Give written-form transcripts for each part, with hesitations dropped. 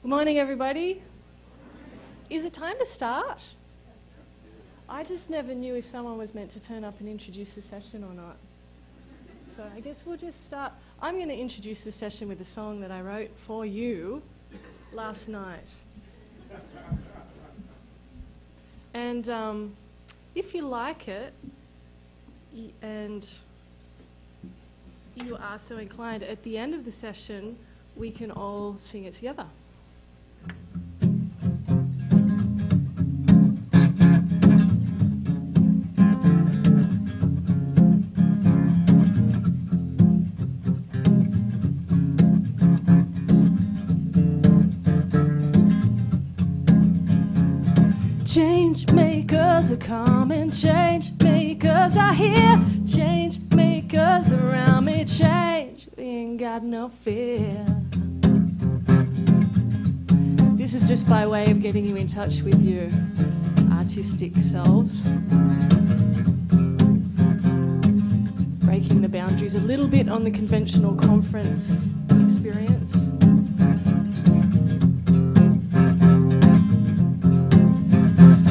Good morning, everybody. Is it time to start? I just never knew if someone was meant to turn up and introduce the session or not. So I guess we'll just start. I'm going to introduce the session with a song that I wrote for you last night. And if you like it, and you are so inclined, at the end of the session, we can all sing it together. Changemakers are coming, changemakers are here, changemakers around me, change, we ain't got no fear. This is just by way of getting you in touch with your artistic selves. Breaking the boundaries a little bit on the conventional conference experience.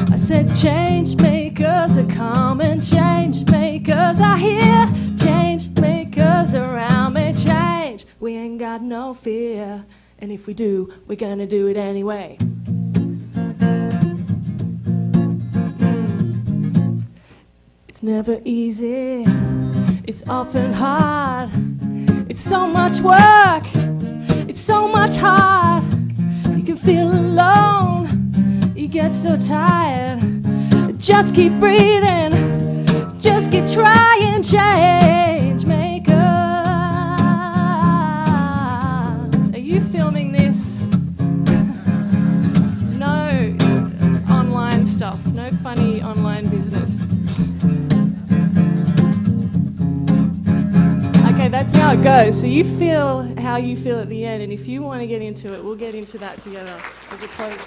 I said changemakers are coming, changemakers are here, changemakers around me, change, we ain't got no fear. And if we do, we're gonna do it anyway. It's never easy, it's often hard, it's so much work, it's so much hard. You can feel alone, you get so tired. Just keep breathing, just keep trying, change makers. Are you filming this? No online stuff, no funny online business. Okay, that's how it goes. So you feel how you feel at the end, and if you want to get into it, we'll get into that together as a quote.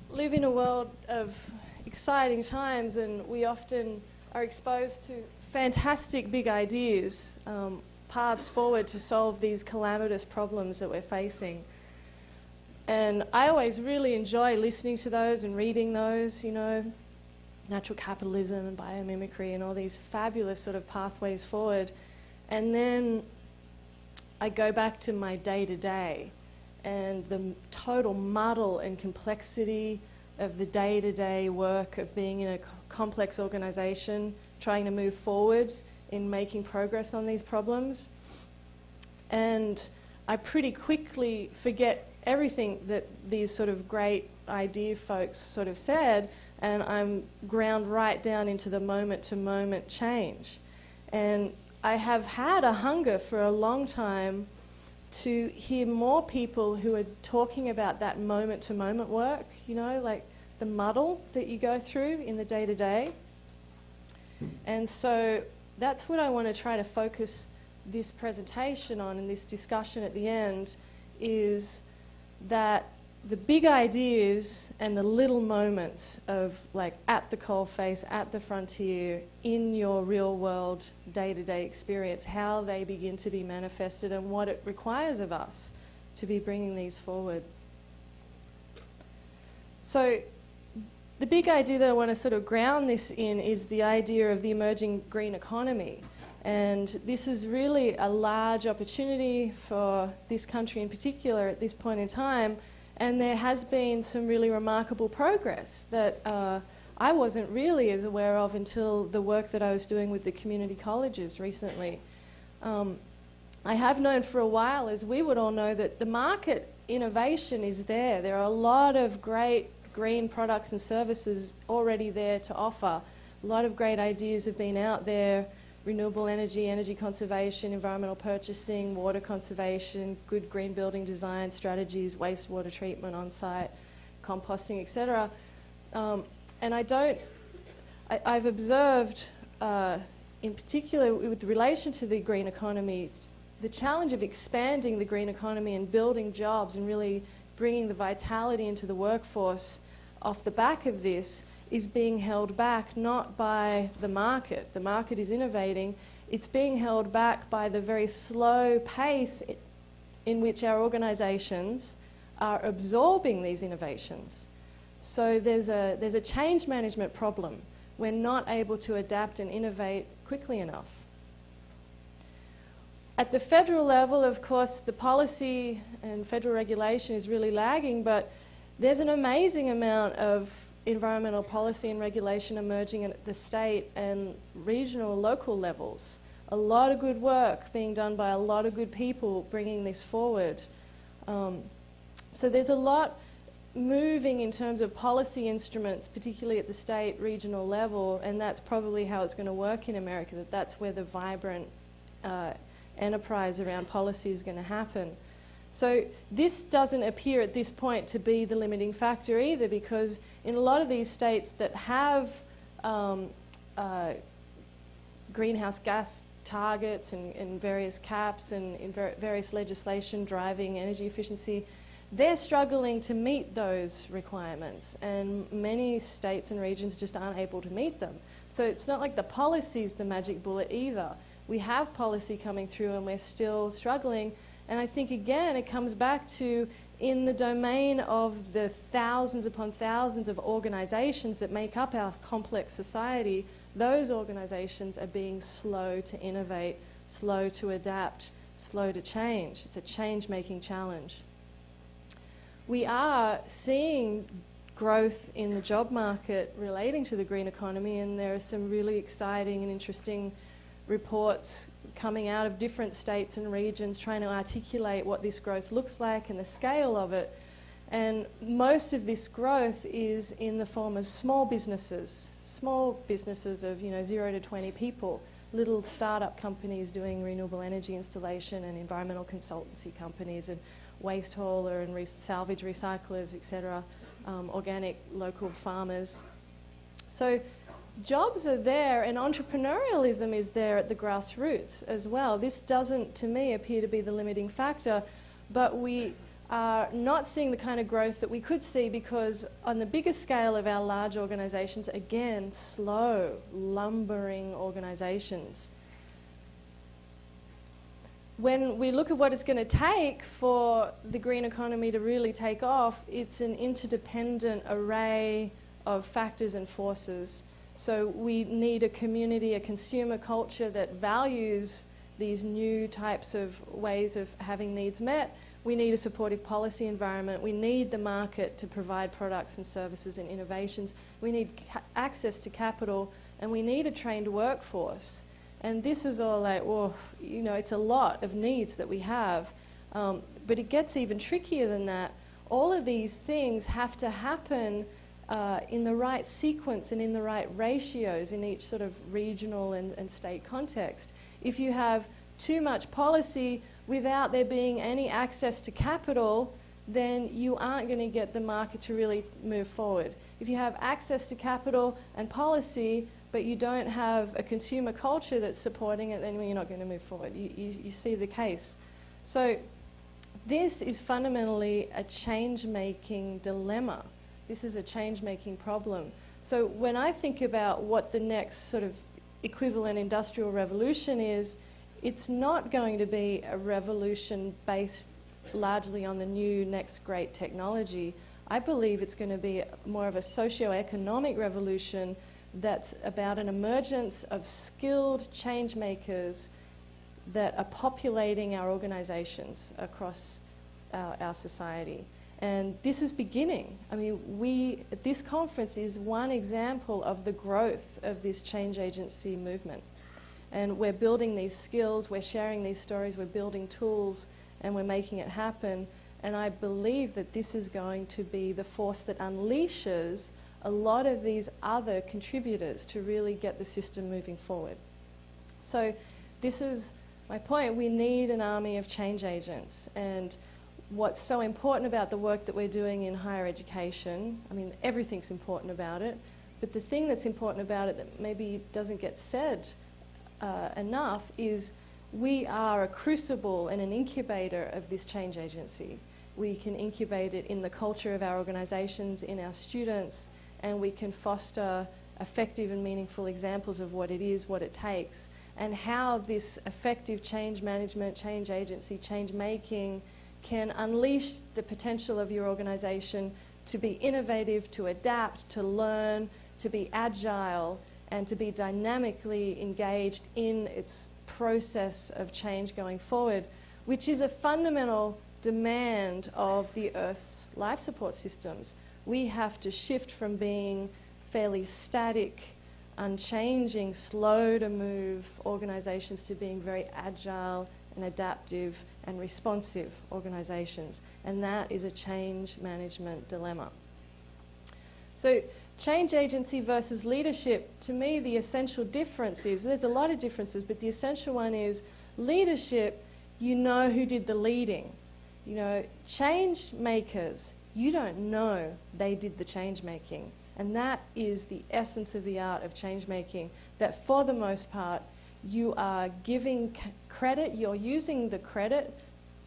Live in a world of exciting times, and we often are exposed to fantastic big ideas, paths forward to solve these calamitous problems that we're facing. And I always really enjoy listening to those and reading those, you know, natural capitalism and biomimicry and all these fabulous sort of pathways forward. And then I go back to my day-to-day and the total muddle and complexity of the day-to-day work of being in a complex organisation, trying to move forward in making progress on these problems. And I pretty quickly forget everything that these sort of great idea folks sort of said, and I'm ground right down into the moment-to-moment change. And I have had a hunger for a long time to hear more people who are talking about that moment-to-moment work, you know, like the muddle that you go through in the day-to-day. And so that's what I want to try to focus this presentation on, and this discussion at the end, is that the big ideas and the little moments of, like, at the coalface, at the frontier, in your real world day-to-day experience, how they begin to be manifested and what it requires of us to be bringing these forward. So the big idea that I want to sort of ground this in is the idea of the emerging green economy. And this is really a large opportunity for this country in particular at this point in time. And there has been some really remarkable progress that I wasn't really as aware of until the work that I was doing with the community colleges recently. I have known for a while, as we would all know, that the market innovation is there. There are a lot of great green products and services already there to offer. A lot of great ideas have been out there: renewable energy, energy conservation, environmental purchasing, water conservation, good green building design strategies, wastewater treatment on site, composting, etc. And I've observed, in particular with relation to the green economy, the challenge of expanding the green economy and building jobs and really bringing the vitality into the workforce off the back of this is being held back not by the market. The market is innovating. It's being held back by the very slow pace in which our organisations are absorbing these innovations. So there's a change management problem. We're not able to adapt and innovate quickly enough. At the federal level, of course, the policy and federal regulation is really lagging, but there's an amazing amount of environmental policy and regulation emerging at the state and regional, local levels. A lot of good work being done by a lot of good people bringing this forward. So there's a lot moving in terms of policy instruments, particularly at the state, regional level, and that's probably how it's going to work in America, that's where the vibrant enterprise around policy is going to happen. So this doesn't appear at this point to be the limiting factor either, because in a lot of these states that have greenhouse gas targets and various caps and various legislation driving energy efficiency, they're struggling to meet those requirements, and many states and regions just aren't able to meet them. So it's not like the policy's the magic bullet either. We have policy coming through and we're still struggling, and I think again it comes back to, in the domain of the thousands upon thousands of organizations that make up our complex society, those organizations are being slow to innovate, slow to adapt, slow to change. It's a change-making challenge. We are seeing growth in the job market relating to the green economy, and there are some really exciting and interesting reports coming out of different states and regions trying to articulate what this growth looks like and the scale of it. And most of this growth is in the form of small businesses of 0 to 20 people, little startup companies doing renewable energy installation, and environmental consultancy companies, and waste hauler and salvage recyclers, etc., organic local farmers. So jobs are there, and entrepreneurialism is there at the grassroots as well. This doesn't, to me, appear to be the limiting factor, but we are not seeing the kind of growth that we could see because on the bigger scale of our large organisations, again, slow, lumbering organisations. When we look at what it's going to take for the green economy to really take off, it's an interdependent array of factors and forces. So we need a community, a consumer culture that values these new types of ways of having needs met. We need a supportive policy environment. We need the market to provide products and services and innovations. We need access to capital, and we need a trained workforce. And this is all like, well, it's a lot of needs that we have. But it gets even trickier than that. All of these things have to happen in the right sequence and in the right ratios in each sort of regional and state context. If you have too much policy without there being any access to capital, then you aren't going to get the market to really move forward. If you have access to capital and policy, but you don't have a consumer culture that's supporting it, then you're not going to move forward. You see the case. So this is fundamentally a change-making dilemma. This is a change-making problem. So when I think about what the next sort of equivalent industrial revolution is, it's not going to be a revolution based largely on the new next great technology. I believe it's going to be more of a socio-economic revolution that's about an emergence of skilled change makers that are populating our organizations across our society. And this is beginning. I mean, this conference is one example of the growth of this change agency movement. And we're building these skills, we're sharing these stories, we're building tools, and we're making it happen. And I believe that this is going to be the force that unleashes a lot of these other contributors to really get the system moving forward. So this is my point. We need an army of change agents. And what's so important about the work that we're doing in higher education, I mean, everything's important about it, but the thing that's important about it that maybe doesn't get said enough is we are a crucible and an incubator of this change agency. We can incubate it in the culture of our organizations, in our students, and we can foster effective and meaningful examples of what it is, what it takes, and how this effective change management, change agency, change making can unleash the potential of your organisation to be innovative, to adapt, to learn, to be agile, and to be dynamically engaged in its process of change going forward, which is a fundamental demand of the Earth's life support systems. We have to shift from being fairly static, unchanging, slow to move organisations to being very agile and adaptive and responsive organisations. And that is a change management dilemma. So change agency versus leadership, to me the essential difference is, there's a lot of differences, but the essential one is leadership, you know who did the leading. You know, change makers, you don't know they did the change making. And that is the essence of the art of change making, that for the most part, you are giving credit, you're using the credit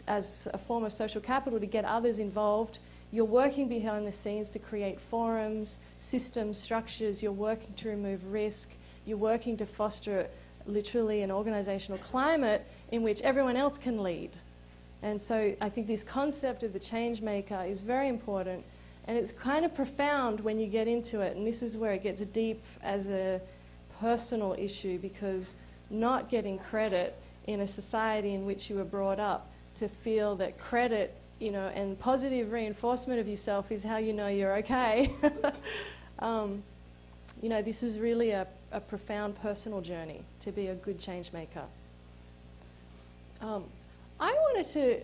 as a form of social capital to get others involved. You're working behind the scenes to create forums, systems, structures. You're working to remove risk. You're working to foster literally an organisational climate in which everyone else can lead. And so I think this concept of the change maker is very important, and it's kind of profound when you get into it, and this is where it gets deep as a personal issue, because not getting credit in a society in which you were brought up to feel that credit, you know, and positive reinforcement of yourself is how you know you're okay. You know, this is really a profound personal journey to be a good change maker. I wanted to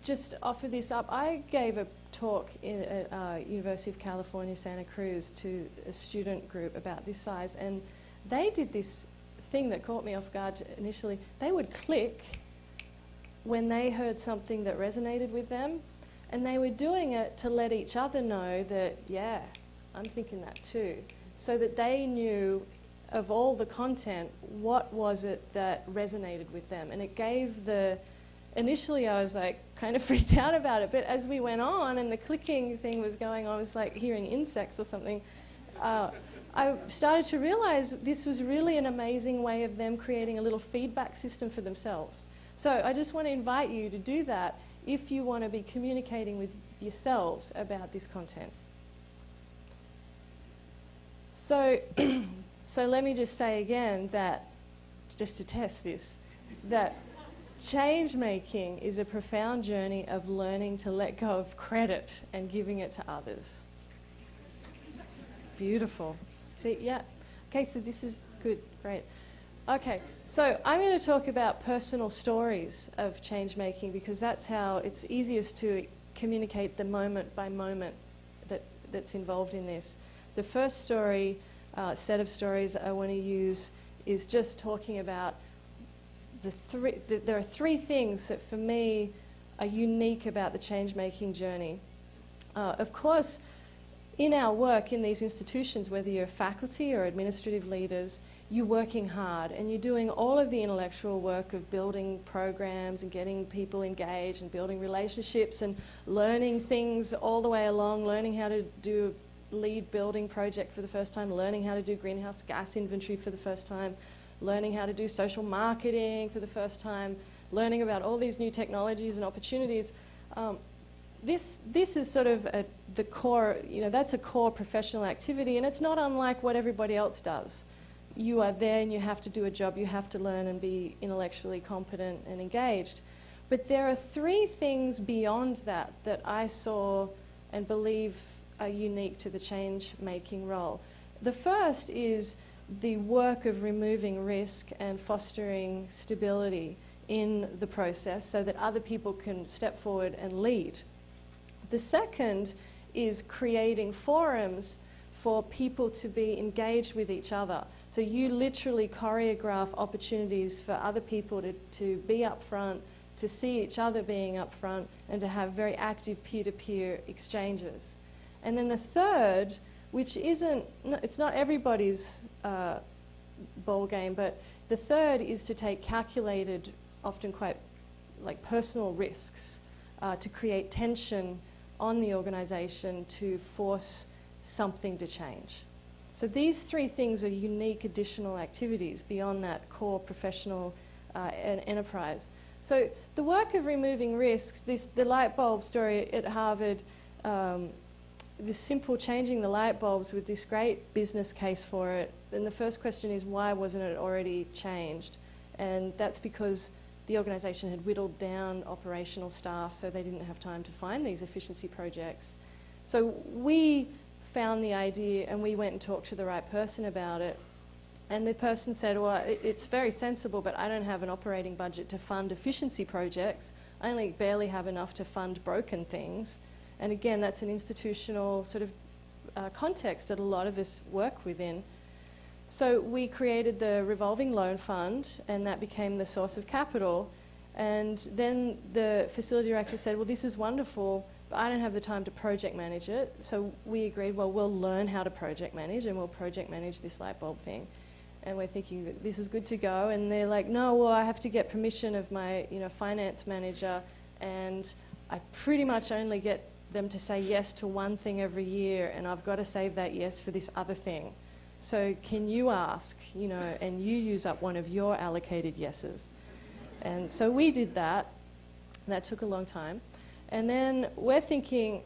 just offer this up. I gave a talk at University of California, Santa Cruz, to a student group about this size, and they did this thing that caught me off guard initially. They would click when they heard something that resonated with them, and they were doing it to let each other know that, yeah, I'm thinking that too, so that they knew of all the content, what was it that resonated with them. And it gave the, initially I was like kind of freaked out about it, but as we went on and the clicking thing was going on, it was like hearing insects or something, I started to realize this was really an amazing way of them creating a little feedback system for themselves. So I just want to invite you to do that if you want to be communicating with yourselves about this content. So, so let me just say again that, just to test this, that change making is a profound journey of learning to let go of credit and giving it to others. Beautiful. See, yeah. Okay, so this is good, great. Okay, so I'm going to talk about personal stories of change making, because that's how it's easiest to communicate the moment by moment that's involved in this. The first story, set of stories I want to use is just talking about there are three things that for me are unique about the change making journey. Of course, in our work in these institutions, whether you're faculty or administrative leaders, you're working hard and you're doing all of the intellectual work of building programs and getting people engaged and building relationships and learning things all the way along, learning how to do a lead building project for the first time, learning how to do greenhouse gas inventory for the first time, learning how to do social marketing for the first time, learning about all these new technologies and opportunities. This is sort of the core, you know, that's a core professional activity, and it's not unlike what everybody else does. You are there and you have to do a job, you have to learn and be intellectually competent and engaged. But there are three things beyond that that I saw and believe are unique to the change-making role. The first is the work of removing risk and fostering stability in the process so that other people can step forward and lead. The second is creating forums for people to be engaged with each other. So you literally choreograph opportunities for other people to be up front, to see each other being up front, and to have very active peer-to-peer exchanges. And then the third, which isn't, it's not everybody's ball game, but the third is to take calculated, often quite like personal risks to create tension on the organisation, to force something to change. So these three things are unique additional activities beyond that core professional enterprise. So the work of removing risks, the light bulb story at Harvard, this simple changing the light bulbs with this great business case for it. And the first question is, why wasn't it already changed? And that's because the organisation had whittled down operational staff, so they didn't have time to find these efficiency projects. So we found the idea and we went and talked to the right person about it. And the person said, well, it's very sensible, but I don't have an operating budget to fund efficiency projects. I only barely have enough to fund broken things. And again, that's an institutional sort of context that a lot of us work within. So we created the Revolving Loan Fund, and that became the source of capital. And then the facility director said, well, this is wonderful, but I don't have the time to project manage it. So we agreed, well, we'll learn how to project manage, and we'll project manage this light bulb thing. And we're thinking that this is good to go. And they're like, no, well, I have to get permission of my finance manager, and I pretty much only get them to say yes to one thing every year, and I've got to save that yes for this other thing. So can you ask, and you use up one of your allocated yeses? And so we did that. That took a long time. And then we're thinking,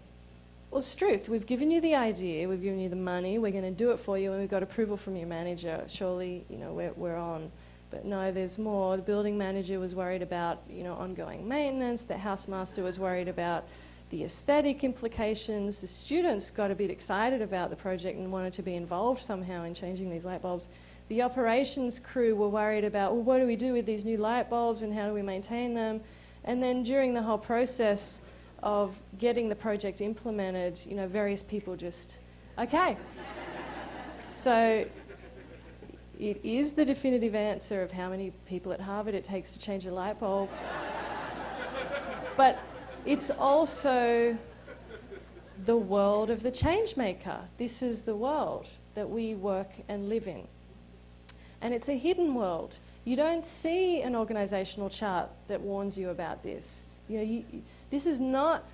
well, Struth, we've given you the idea, we've given you the money, we're going to do it for you, and we've got approval from your manager. Surely, we're on. But no, there's more. The building manager was worried about, ongoing maintenance. The housemaster was worried about the aesthetic implications. The students got a bit excited about the project and wanted to be involved somehow in changing these light bulbs. The operations crew were worried about, well, what do we do with these new light bulbs and how do we maintain them? And then during the whole process of getting the project implemented, various people just, okay. So it is the definitive answer of how many people at Harvard it takes to change a light bulb. But it's also the world of the changemaker. This is the world that we work and live in. And it's a hidden world. You don't see an organizational chart that warns you about this. This is not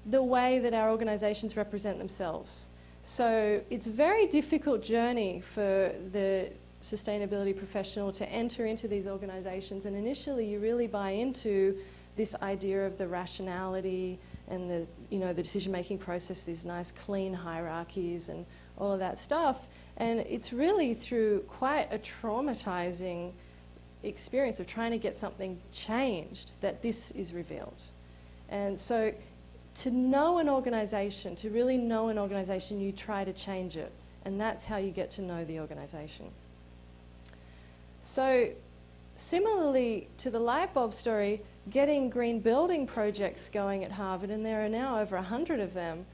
the way that our organizations represent themselves. So it's a very difficult journey for the sustainability professional to enter into these organizations. And initially you really buy into this idea of the rationality and the decision-making process, these nice clean hierarchies and all of that stuff. And it's really through quite a traumatizing experience of trying to get something changed that this is revealed. And so to know an organization, to really know an organization, you try to change it. And that's how you get to know the organization. So similarly to the light bulb story, getting green building projects going at Harvard, and there are now over 100 of them,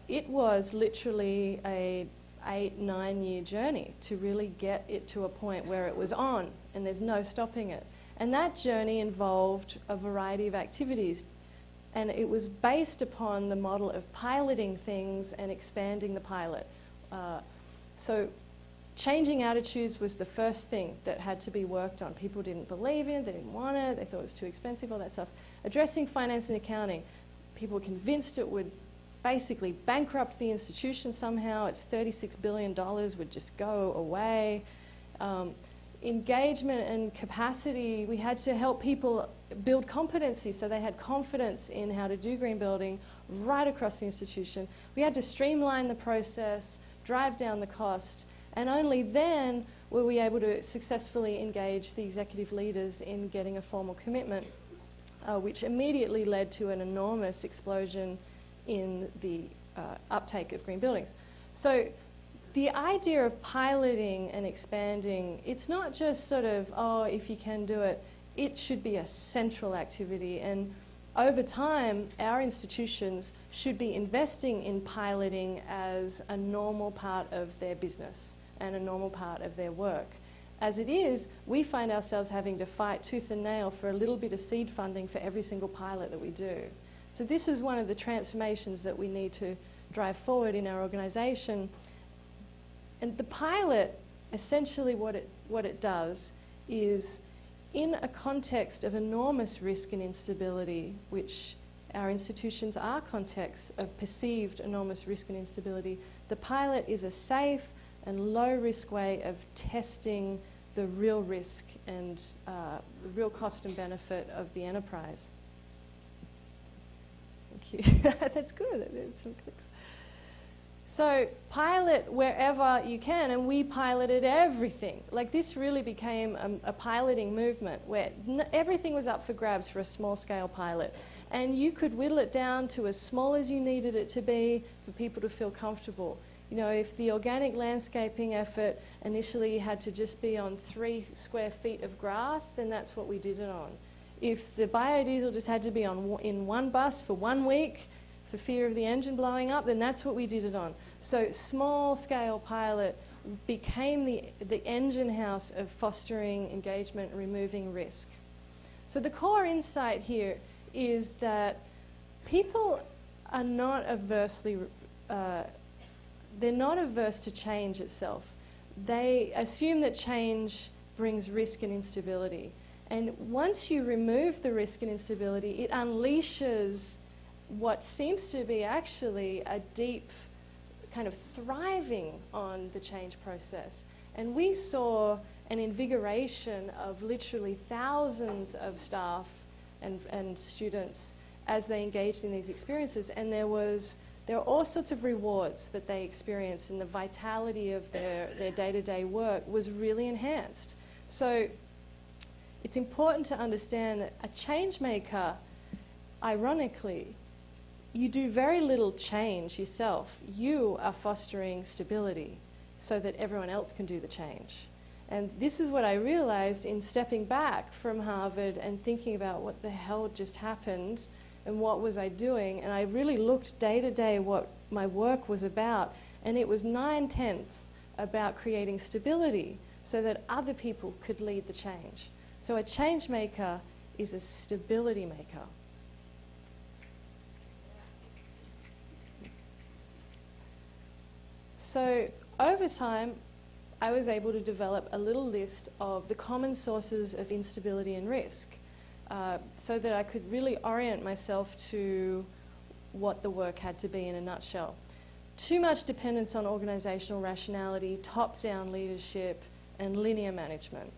it was literally a 8-9 year journey to really get it to a point where it was on and there's no stopping it. And that journey involved a variety of activities, and it was based upon the model of piloting things and expanding the pilot. So changing attitudes was the first thing that had to be worked on. People didn't believe in it, they didn't want it, they thought it was too expensive, all that stuff. Addressing finance and accounting. People were convinced it would basically bankrupt the institution somehow. It's $36 billion would just go away. Engagement and capacity, we had to help people build competency so they had confidence in how to do green building right across the institution. We had to streamline the process, drive down the cost, and only then were we able to successfully engage the executive leaders in getting a formal commitment, which immediately led to an enormous explosion in the uptake of green buildings. So the idea of piloting and expanding, it's not just sort of, oh, if you can do it, it should be a central activity. And over time, our institutions should be investing in piloting as a normal part of their business and a normal part of their work. As it is, we find ourselves having to fight tooth and nail for a little bit of seed funding for every single pilot that we do. So this is one of the transformations that we need to drive forward in our organisation. And the pilot, essentially what it does is, in a context of enormous risk and instability, which our institutions are contexts of perceived enormous risk and instability, the pilot is a safe and low-risk way of testing the real risk and the real cost and benefit of the enterprise. Thank you. That's good. That's some clicks. So pilot wherever you can, and we piloted everything. Like, this really became a piloting movement where everything was up for grabs for a small-scale pilot. And you could whittle it down to as small as you needed it to be for people to feel comfortable. You know, if the organic landscaping effort initially had to just be on 3 square feet of grass, then that's what we did it on. If the biodiesel just had to be in one bus for 1 week for fear of the engine blowing up, then that's what we did it on. So small-scale pilot became the engine house of fostering engagement, removing risk. So the core insight here is that people are not they're not averse to change itself. They assume that change brings risk and instability. And once you remove the risk and instability, it unleashes what seems to be actually a deep kind of thriving on the change process. And we saw an invigoration of literally thousands of staff and students as they engaged in these experiences. And there are all sorts of rewards that they experienced, and the vitality of their day-to-day work was really enhanced. So it's important to understand that a change maker, ironically, you do very little change yourself. You are fostering stability so that everyone else can do the change. And this is what I realized in stepping back from Harvard and thinking about what the hell just happened and what was I doing. And I really looked day to day what my work was about. And it was 9/10 about creating stability so that other people could lead the change. So a change maker is a stability maker. So over time, I was able to develop a little list of the common sources of instability and risk so that I could really orient myself to what the work had to be in a nutshell. Too much dependence on organizational rationality, top-down leadership, and linear management.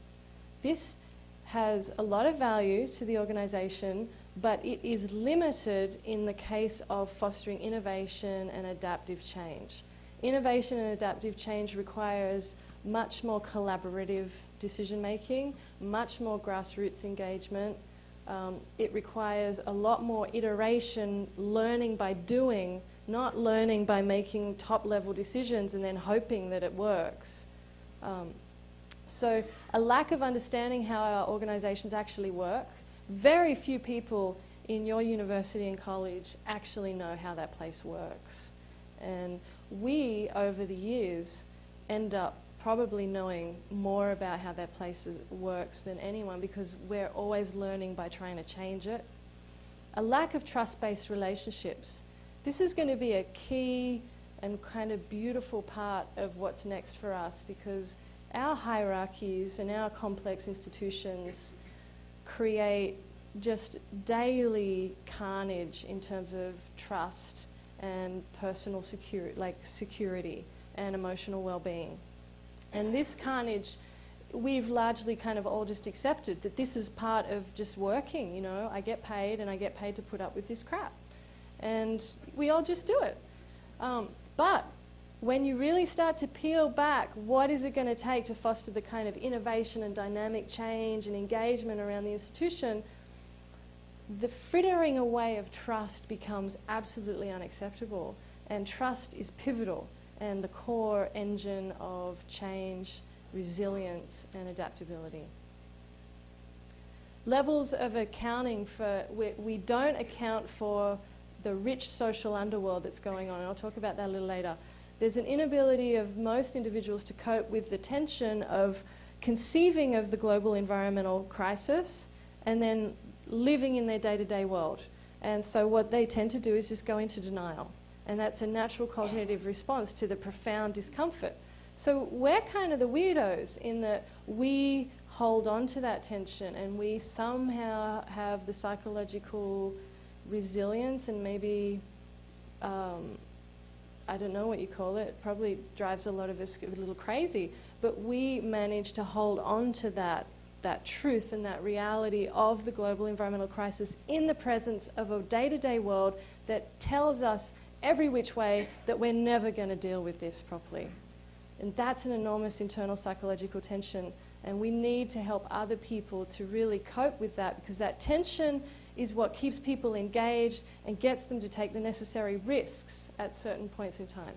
This has a lot of value to the organization, but it is limited in the case of fostering innovation and adaptive change. Innovation and adaptive change requires much more collaborative decision-making, much more grassroots engagement. It requires a lot more iteration, learning by doing, not learning by making top-level decisions and then hoping that it works. So a lack of understanding how our organizations actually work. Very few people in your university and college actually know how that place works. And we, over the years, end up probably knowing more about how that place works than anyone because we're always learning by trying to change it. A lack of trust-based relationships. This is going to be a key and kind of beautiful part of what's next for us because our hierarchies and our complex institutions create just daily carnage in terms of trust and personal security and emotional well-being. And this carnage, we've largely kind of all just accepted that this is part of just working, you know. I get paid and I get paid to put up with this crap. And we all just do it. But when you really start to peel back, what is it going to take to foster the kind of innovation and dynamic change and engagement around the institution, the frittering away of trust becomes absolutely unacceptable. And trust is pivotal and the core engine of change, resilience, and adaptability. Levels of accounting for, we don't account for the rich social underworld that's going on, and I'll talk about that a little later. There's an inability of most individuals to cope with the tension of conceiving of the global environmental crisis and then living in their day-to-day world. And so what they tend to do is just go into denial. And that's a natural cognitive response to the profound discomfort. So we're kind of the weirdos in that we hold on to that tension and we somehow have the psychological resilience and maybe, I don't know what you call it, probably drives a lot of us a little crazy, but we manage to hold on to that truth and that reality of the global environmental crisis in the presence of a day-to-day world that tells us every which way that we're never going to deal with this properly. And that's an enormous internal psychological tension, and we need to help other people to really cope with that, because that tension is what keeps people engaged and gets them to take the necessary risks at certain points in time.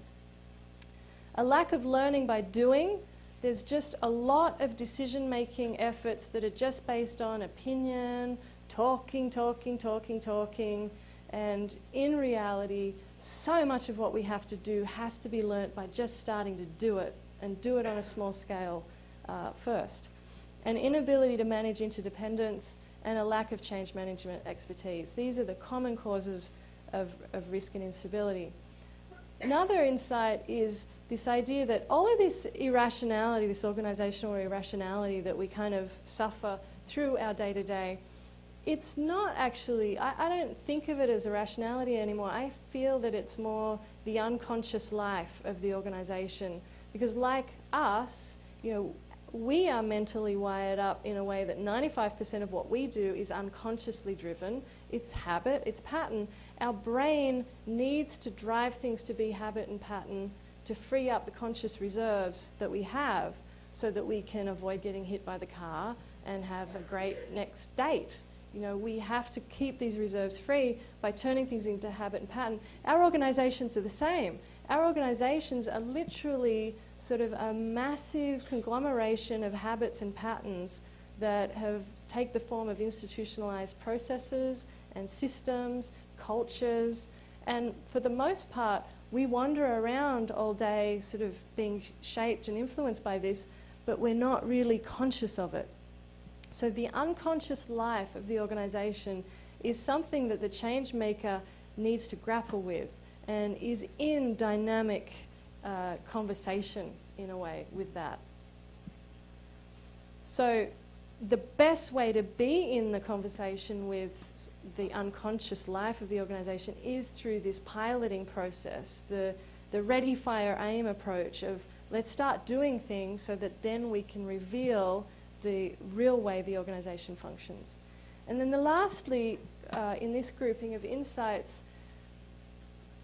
A lack of learning by doing. There's just a lot of decision-making efforts that are just based on opinion, talking, and in reality, so much of what we have to do has to be learnt by just starting to do it, and do it on a small scale first. An inability to manage interdependence and a lack of change management expertise. These are the common causes of risk and instability. Another insight is this idea that all of this irrationality, this organizational irrationality that we kind of suffer through our day-to-day, it's not actually, I don't think of it as irrationality anymore. I feel that it's more the unconscious life of the organization. Because like us, you know, we are mentally wired up in a way that 95% of what we do is unconsciously driven. It's habit, it's pattern. Our brain needs to drive things to be habit and pattern to free up the conscious reserves that we have so that we can avoid getting hit by the car and have a great next date. You know, we have to keep these reserves free by turning things into habit and pattern. Our organizations are the same. Our organizations are literally sort of a massive conglomeration of habits and patterns that take the form of institutionalized processes and systems, cultures, and for the most part, we wander around all day sort of being shaped and influenced by this, but we're not really conscious of it. So the unconscious life of the organization is something that the change maker needs to grapple with and is in dynamic conversation in a way with that. So the best way to be in the conversation with the unconscious life of the organization is through this piloting process, the ready, fire, aim approach of let's start doing things so that then we can reveal the real way the organization functions. And then lastly, in this grouping of insights,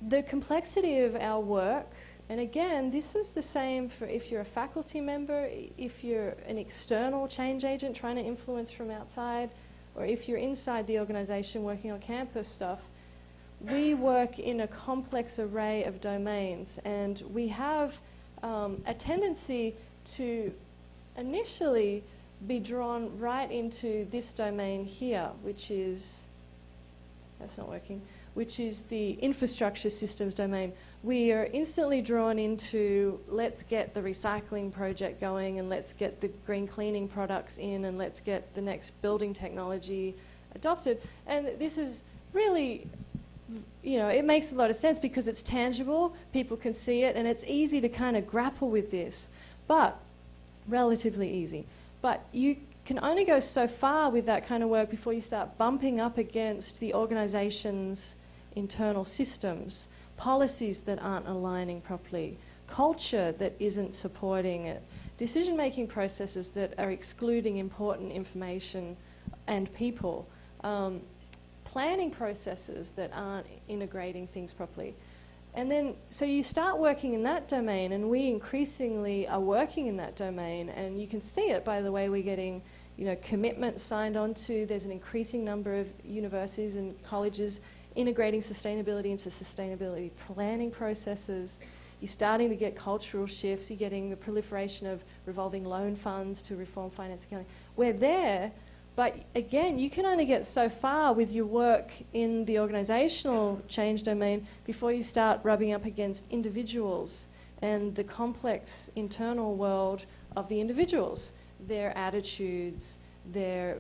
the complexity of our work, and again, this is the same for if you're a faculty member, if you're an external change agent trying to influence from outside, or if you're inside the organization working on campus stuff. We work in a complex array of domains, and we have a tendency to initially be drawn right into this domain here, which is, that's not working, which is the infrastructure systems domain. We are instantly drawn into let's get the recycling project going and let's get the green cleaning products in and let's get the next building technology adopted. And this is really, you know, it makes a lot of sense because it's tangible, people can see it, and it's easy to kind of grapple with this, but relatively easy. But you can only go so far with that kind of work before you start bumping up against the organization's internal systems, policies that aren't aligning properly, culture that isn't supporting it, decision-making processes that are excluding important information and people, planning processes that aren't integrating things properly. And then, so you start working in that domain, and we increasingly are working in that domain, and you can see it by the way we're getting, you know, commitments signed onto. There's an increasing number of universities and colleges integrating sustainability into sustainability planning processes. You're starting to get cultural shifts. You're getting the proliferation of revolving loan funds to reform finance accounting. We're there, but again, you can only get so far with your work in the organizational change domain before you start rubbing up against individuals and the complex internal world of the individuals, their attitudes, their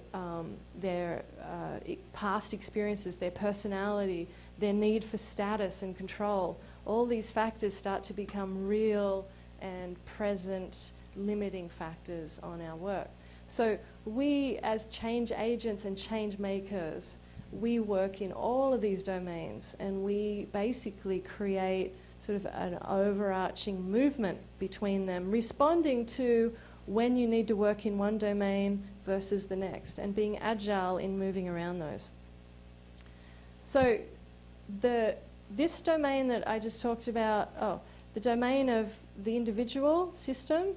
past experiences, their personality, their need for status and control. All these factors start to become real and present limiting factors on our work. So we, as change agents and change makers, we work in all of these domains, and we basically create sort of an overarching movement between them, responding to when you need to work in one domain versus the next, and being agile in moving around those. So this domain that I just talked about, the domain of the individual system,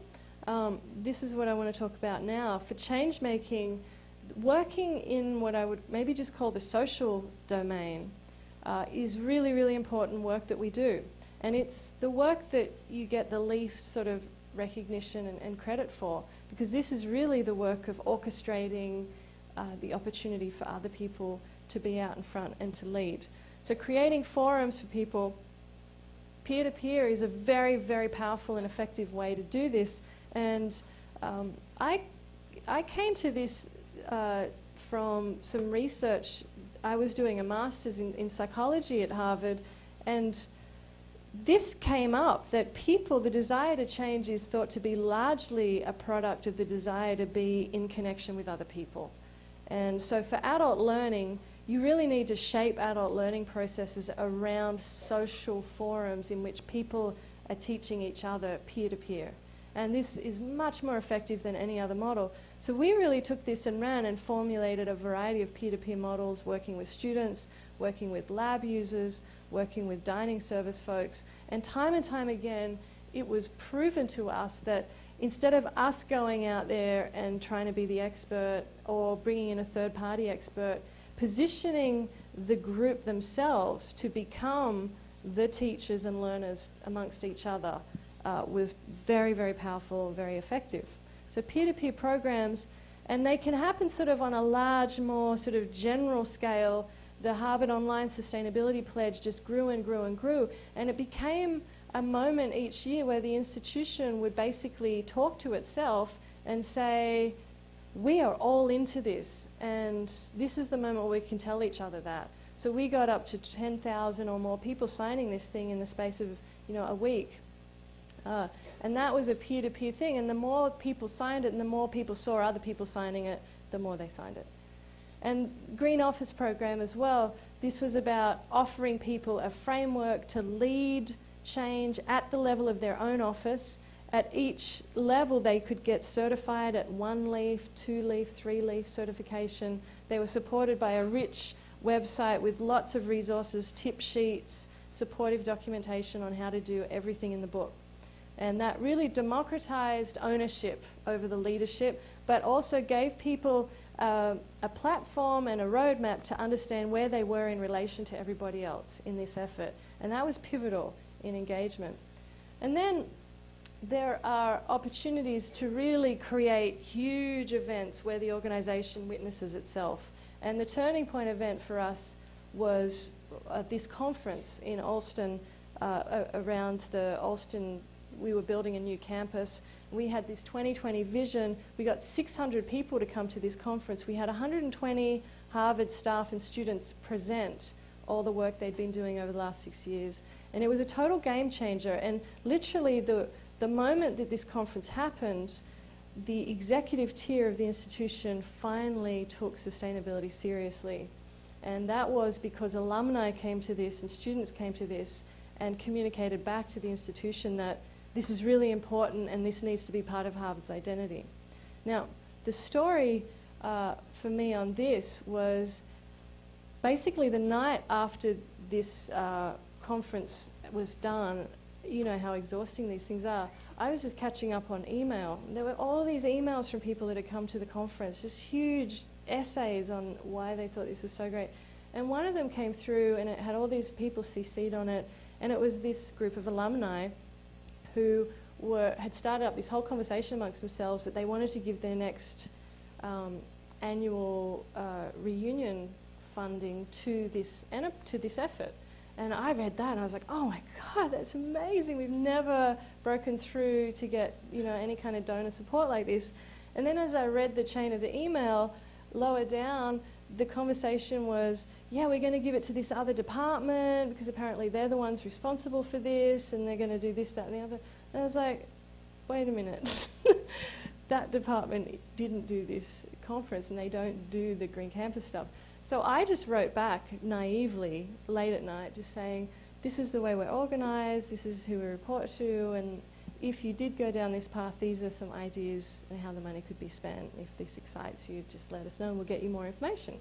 this is what I want to talk about now. For change making, working in what I would maybe just call the social domain is really, really important work that we do. And it's the work that you get the least sort of recognition and credit for, because this is really the work of orchestrating the opportunity for other people to be out in front and to lead. So creating forums for people, peer-to-peer, is a very, very powerful and effective way to do this. And I came to this from some research. I was doing a master's in psychology at Harvard, and this came up that people, the desire to change is thought to be largely a product of the desire to be in connection with other people. And so for adult learning, you really need to shape adult learning processes around social forums in which people are teaching each other peer-to-peer. And this is much more effective than any other model. So we really took this and ran and formulated a variety of peer-to-peer models, working with students, working with lab users, working with dining service folks. And time again, it was proven to us that instead of us going out there and trying to be the expert or bringing in a third-party expert, positioning the group themselves to become the teachers and learners amongst each other was very, very powerful and very effective. So peer-to-peer programs, and they can happen sort of on a large, more sort of general scale. The Harvard Online Sustainability Pledge just grew and grew and grew, and it became a moment each year where the institution would basically talk to itself and say, we are all into this, and this is the moment where we can tell each other that. So we got up to 10,000 or more people signing this thing in the space of, a week. And that was a peer-to-peer thing, and the more people signed it and the more people saw other people signing it, the more they signed it. And Green Office program as well, this was about offering people a framework to lead change at the level of their own office. At each level, they could get certified at 1 Leith, 2 Leith, 3 Leith certification. They were supported by a rich website with lots of resources, tip sheets, supportive documentation on how to do everything in the book. And that really democratized ownership over the leadership, but also gave people a platform and a roadmap to understand where they were in relation to everybody else in this effort. And that was pivotal in engagement. And then there are opportunities to really create huge events where the organization witnesses itself. And the turning point event for us was this conference in Alston, around the Alston. We were building a new campus. We had this 2020 vision. We got 600 people to come to this conference. We had 120 Harvard staff and students present all the work they'd been doing over the last 6 years. And it was a total game changer. And literally the moment that this conference happened, the executive tier of the institution finally took sustainability seriously. And that was because alumni came to this and students came to this and communicated back to the institution that this is really important and this needs to be part of Harvard's identity. Now, the story for me on this was basically the night after this conference was done. You know how exhausting these things are. I was just catching up on email. There were all these emails from people that had come to the conference, just huge essays on why they thought this was so great. And one of them came through and it had all these people CC'd on it, and it was this group of alumni who had started up this whole conversation amongst themselves that they wanted to give their next annual reunion funding to this effort. And I read that and I was like, oh my God, that's amazing. We've never broken through to get any kind of donor support like this. And then as I read the chain of the email, lower down, the conversation was, yeah, we're going to give it to this other department because apparently they're the ones responsible for this and they're going to do this, that, and the other. And I was like, wait a minute. That department didn't do this conference and they don't do the Green Campus stuff. So I just wrote back naively late at night just saying, this is the way we're organised, this is who we report to, and if you did go down this path, these are some ideas on how the money could be spent. If this excites you, just let us know and we'll get you more information.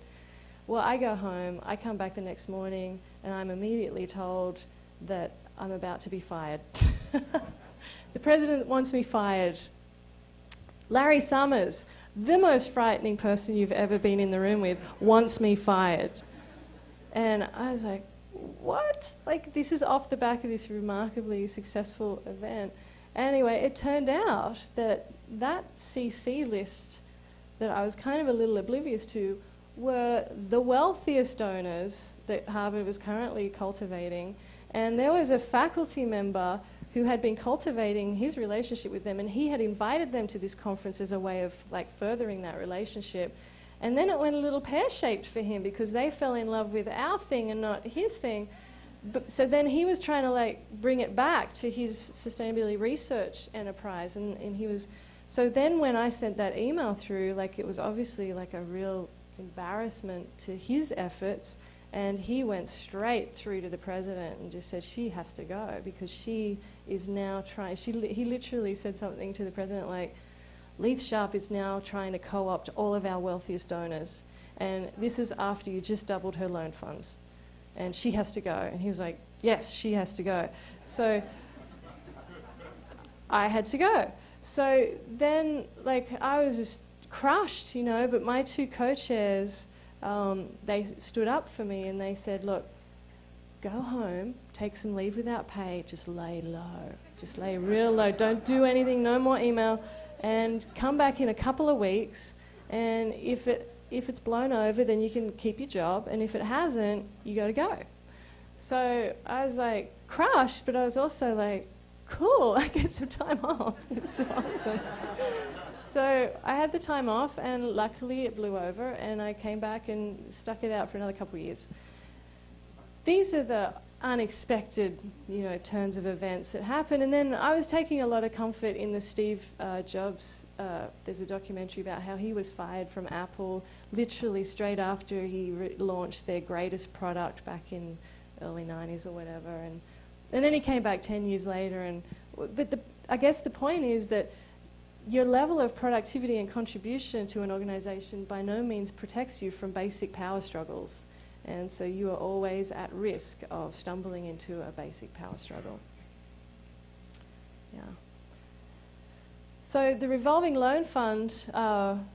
Well, I go home, I come back the next morning, and I'm immediately told that I'm about to be fired. The president wants me fired. Larry Summers, the most frightening person you've ever been in the room with, wants me fired. And I was like, what? Like, this is off the back of this remarkably successful event. Anyway, it turned out that that CC list that I was kind of a little oblivious to were the wealthiest donors that Harvard was currently cultivating. And there was a faculty member who had been cultivating his relationship with them, and he had invited them to this conference as a way of like furthering that relationship. And then it went a little pear-shaped for him because they fell in love with our thing and not his thing. So then he was trying to like bring it back to his sustainability research enterprise, and he was. So then when I sent that email through, like it was obviously like a real embarrassment to his efforts, and he went straight through to the president and just said she has to go because she is now trying. He literally said something to the president like, Leith Sharp is now trying to co-opt all of our wealthiest donors, and this is after you just doubled her loan funds, and she has to go. And he was like, yes, she has to go. So I had to go. So then, like, I was just crushed, you know, but my two co-chairs, they stood up for me and they said, look, go home, take some leave without pay, just lay low, just lay real low, don't do anything, no more email, and come back in a couple of weeks, and if it's blown over, then you can keep your job, and if it hasn't, you got to go. So I was like crushed, but I was also like, cool, I get some time off. It's awesome. So I had the time off, and luckily it blew over, and I came back and stuck it out for another couple of years. These are the unexpected, you know, turns of events that happen. And then I was taking a lot of comfort in the Steve Jobs. There's a documentary about how he was fired from Apple literally straight after he launched their greatest product back in early 90s or whatever. And then he came back 10 years later. But I guess the point is that your level of productivity and contribution to an organization by no means protects you from basic power struggles. And so you are always at risk of stumbling into a basic power struggle. Yeah. So the Revolving Loan Fund,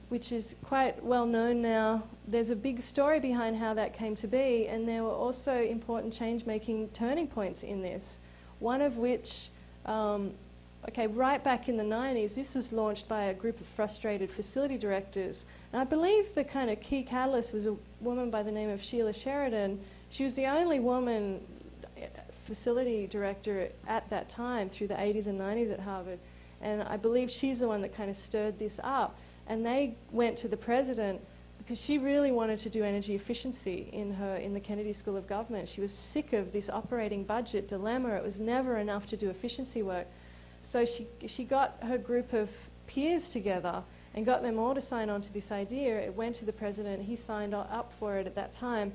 which is quite well known now, there's a big story behind how that came to be, and there were also important change-making turning points in this. One of which, right back in the 90s, this was launched by a group of frustrated facility directors. And I believe the kind of key catalyst was a woman by the name of Sheila Sheridan. She was the only woman facility director at that time through the 80s and 90s at Harvard. And I believe she's the one that kind of stirred this up. And they went to the president because she really wanted to do energy efficiency in the Kennedy School of Government. She was sick of this operating budget dilemma. It was never enough to do efficiency work. So she got her group of peers together and got them all to sign on to this idea. It went to the president. He signed up for it at that time.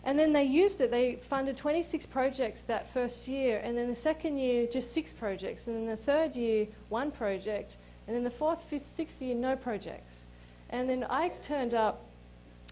And then they used it. They funded 26 projects that first year, and then the second year, just 6 projects, and then the third year, 1 project, and then the 4th, 5th, 6th year, no projects. And then I turned up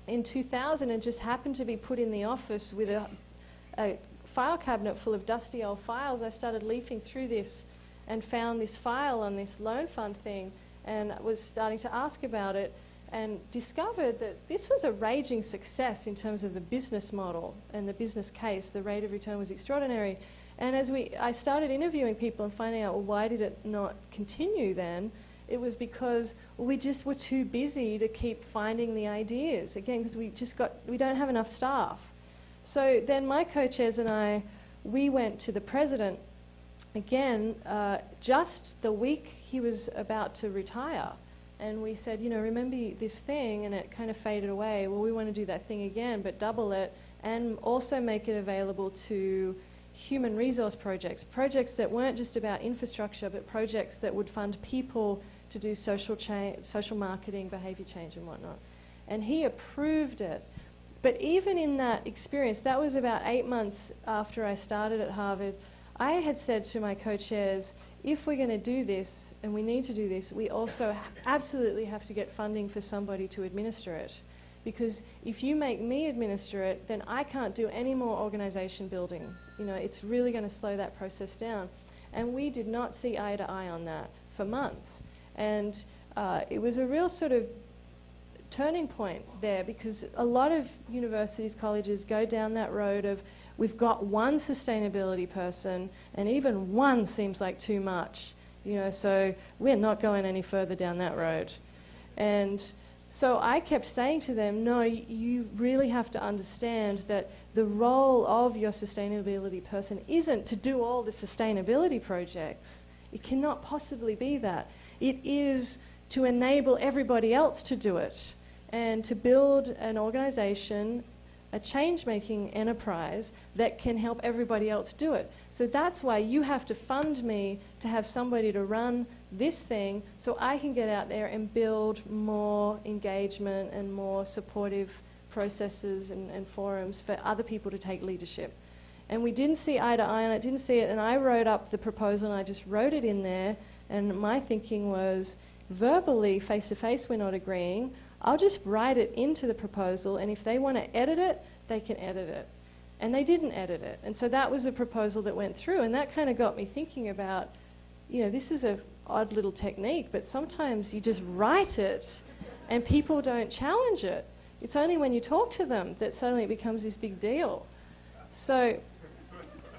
in 2000 and just happened to be put in the office with a file cabinet full of dusty old files. I started leafing through this and found this file on this loan fund thing, and was starting to ask about it, and discovered that this was a raging success in terms of the business model and the business case. The rate of return was extraordinary. And as I started interviewing people and finding out, well, why did it not continue then? It was because we just were too busy to keep finding the ideas. Again, because we don't have enough staff. So then my co-chairs and I, we went to the president again, just the week he was about to retire. And we said, you know, remember this thing? And it kind of faded away. Well, we want to do that thing again, but double it, and also make it available to human resource projects that weren't just about infrastructure, but projects that would fund people to do social marketing, behavior change and whatnot. And he approved it. But even in that experience, that was about 8 months after I started at Harvard, I had said to my co-chairs, if we're going to do this, and we need to do this, we also absolutely have to get funding for somebody to administer it. Because if you make me administer it, then I can't do any more organization building. You know, it's really going to slow that process down. And we did not see eye to eye on that for months. And it was a real sort of turning point there, because a lot of universities, colleges go down that road of, we've got one sustainability person, and even one seems like too much, you know, so we're not going any further down that road. And so I kept saying to them, no, you really have to understand that the role of your sustainability person isn't to do all the sustainability projects. It cannot possibly be that. It is to enable everybody else to do it, and to build an organization, a change-making enterprise that can help everybody else do it. So that's why you have to fund me to have somebody to run this thing, so I can get out there and build more engagement and more supportive processes and forums for other people to take leadership. And we didn't see eye to eye on it, didn't see it, and I wrote up the proposal and I just wrote it in there, and my thinking was, verbally, face-to-face, we're not agreeing. I'll just write it into the proposal, and if they want to edit it, they can edit it. And they didn't edit it. And so that was a proposal that went through, and that kind of got me thinking about, you know, this is an odd little technique, but sometimes you just write it and people don't challenge it. It's only when you talk to them that suddenly it becomes this big deal. So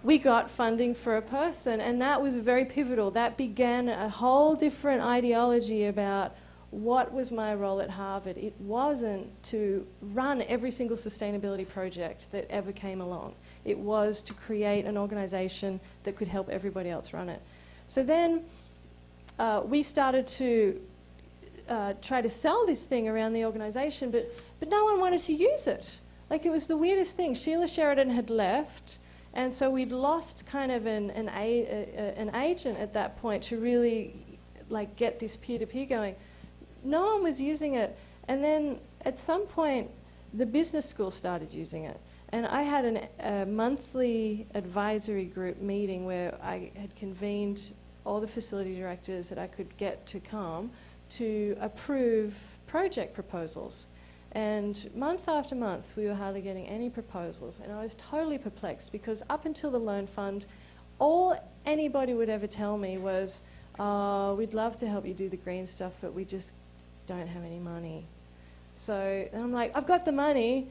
we got funding for a person, and that was very pivotal. That began a whole different ideology about what was my role at Harvard. It wasn't to run every single sustainability project that ever came along. It was to create an organization that could help everybody else run it. So then we started to try to sell this thing around the organization, but no one wanted to use it. Like, it was the weirdest thing. Sheila Sheridan had left, and so we'd lost kind of an agent at that point to really like get this peer-to-peer going. No one was using it. And then at some point, the business school started using it. And I had a monthly advisory group meeting where I had convened all the facility directors that I could get to come to approve project proposals. And month after month, we were hardly getting any proposals. And I was totally perplexed, because up until the loan fund, all anybody would ever tell me was, oh, we'd love to help you do the green stuff, but we just don't have any money. So and I'm like, I've got the money,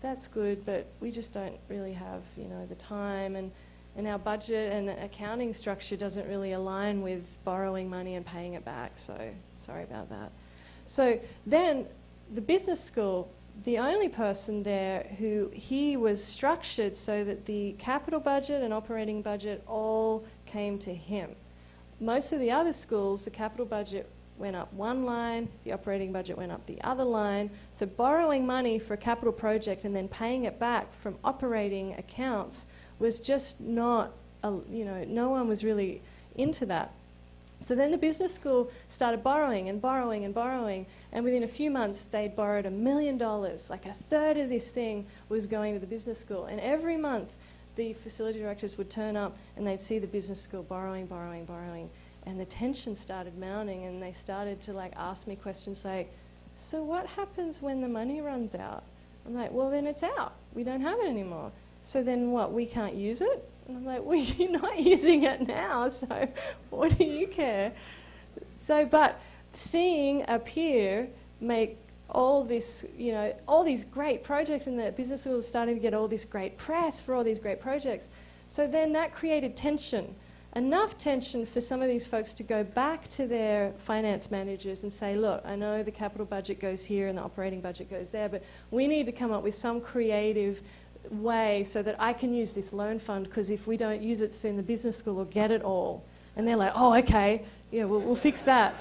that's good, but we just don't really have, you know, the time, and our budget and accounting structure doesn't really align with borrowing money and paying it back, so sorry about that. So then the business school, the only person there who he was structured so that the capital budget and operating budget all came to him. Most of the other schools, the capital budget went up one line, the operating budget went up the other line. So borrowing money for a capital project and then paying it back from operating accounts was just not, you know, no one was really into that. So then the business school started borrowing and borrowing and borrowing, and within a few months they'd borrowed $1 million. Like, a third of this thing was going to the business school. And every month the facility directors would turn up and they'd see the business school borrowing, borrowing, borrowing. And the tension started mounting, and they started to like ask me questions like, so what happens when the money runs out? I'm like, well, then it's out. We don't have it anymore. So then what, we can't use it? And I'm like, well, you're not using it now, so what do you care? So, but seeing a peer make all this, you know, all these great projects, and the business school was starting to get all this great press for all these great projects. So then that created tension. Enough tension for some of these folks to go back to their finance managers and say, look, I know the capital budget goes here and the operating budget goes there, but we need to come up with some creative way so that I can use this loan fund, because if we don't use it soon, the business school will get it all. And they're like, oh, okay, yeah, we'll fix that.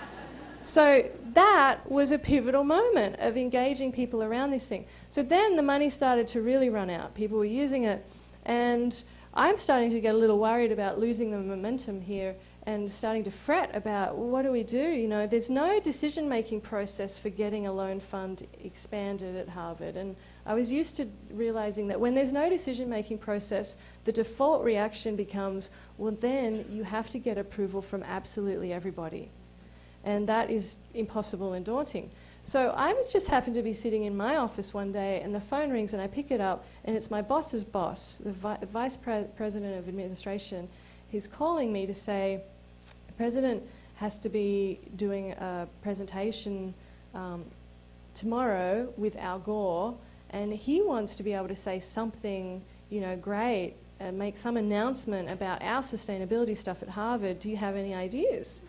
So that was a pivotal moment of engaging people around this thing. So then the money started to really run out. People were using it, and I'm starting to get a little worried about losing the momentum here and starting to fret about, well, what do we do? You know, there's no decision-making process for getting a loan fund expanded at Harvard. And I was used to realizing that when there's no decision-making process, the default reaction becomes, well, then you have to get approval from absolutely everybody. And that is impossible and daunting. So I just happened to be sitting in my office one day, and the phone rings, and I pick it up, and it's my boss's boss, the vice president of administration. He's calling me to say, the president has to be doing a presentation tomorrow with Al Gore, and he wants to be able to say something, you know, great, and make some announcement about our sustainability stuff at Harvard. Do you have any ideas?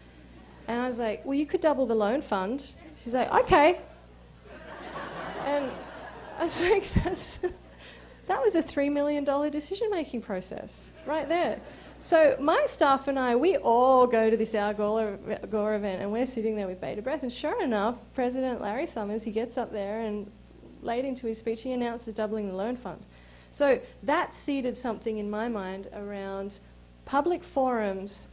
And I was like, well, you could double the loan fund. She's like, okay. And I was like, that was a $3 million decision-making process right there. So my staff and I, we all go to this Al Gore event, and we're sitting there with bated breath. And sure enough, President Larry Summers, he gets up there, and late into his speech, he announces doubling the loan fund. So that seeded something in my mind around public forums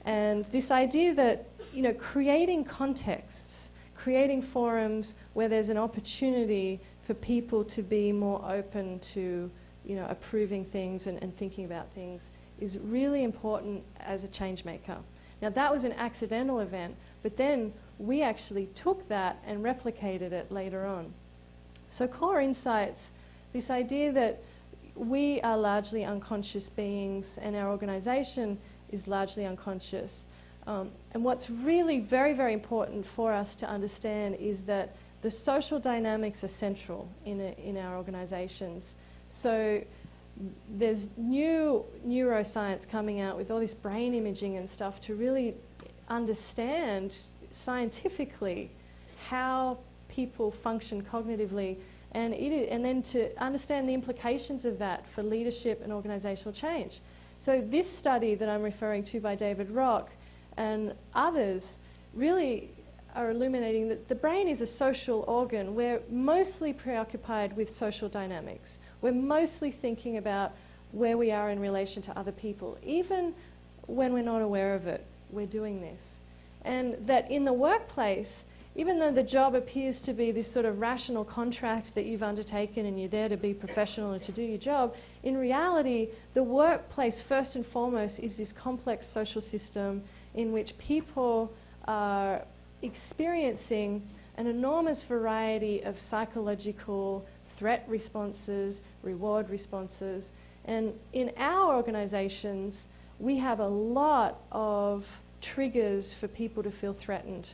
and this idea that, you know, creating contexts, creating forums where there's an opportunity for people to be more open to, you know, approving things and thinking about things is really important as a change maker. Now that was an accidental event, but then we actually took that and replicated it later on. So core insights, this idea that we are largely unconscious beings and our organization is largely unconscious. And what's really very, very important for us to understand is that the social dynamics are central in our organizations. So there's new neuroscience coming out with all this brain imaging and stuff to really understand scientifically how people function cognitively, and then to understand the implications of that for leadership and organizational change. So this study that I'm referring to by David Rock and others really are illuminating that the brain is a social organ. We're mostly preoccupied with social dynamics. We're mostly thinking about where we are in relation to other people. Even when we're not aware of it, we're doing this. And that in the workplace, even though the job appears to be this sort of rational contract that you've undertaken and you're there to be professional and to do your job, in reality, the workplace, first and foremost, is this complex social system in which people are experiencing an enormous variety of psychological threat responses, reward responses. And in our organizations, we have a lot of triggers for people to feel threatened.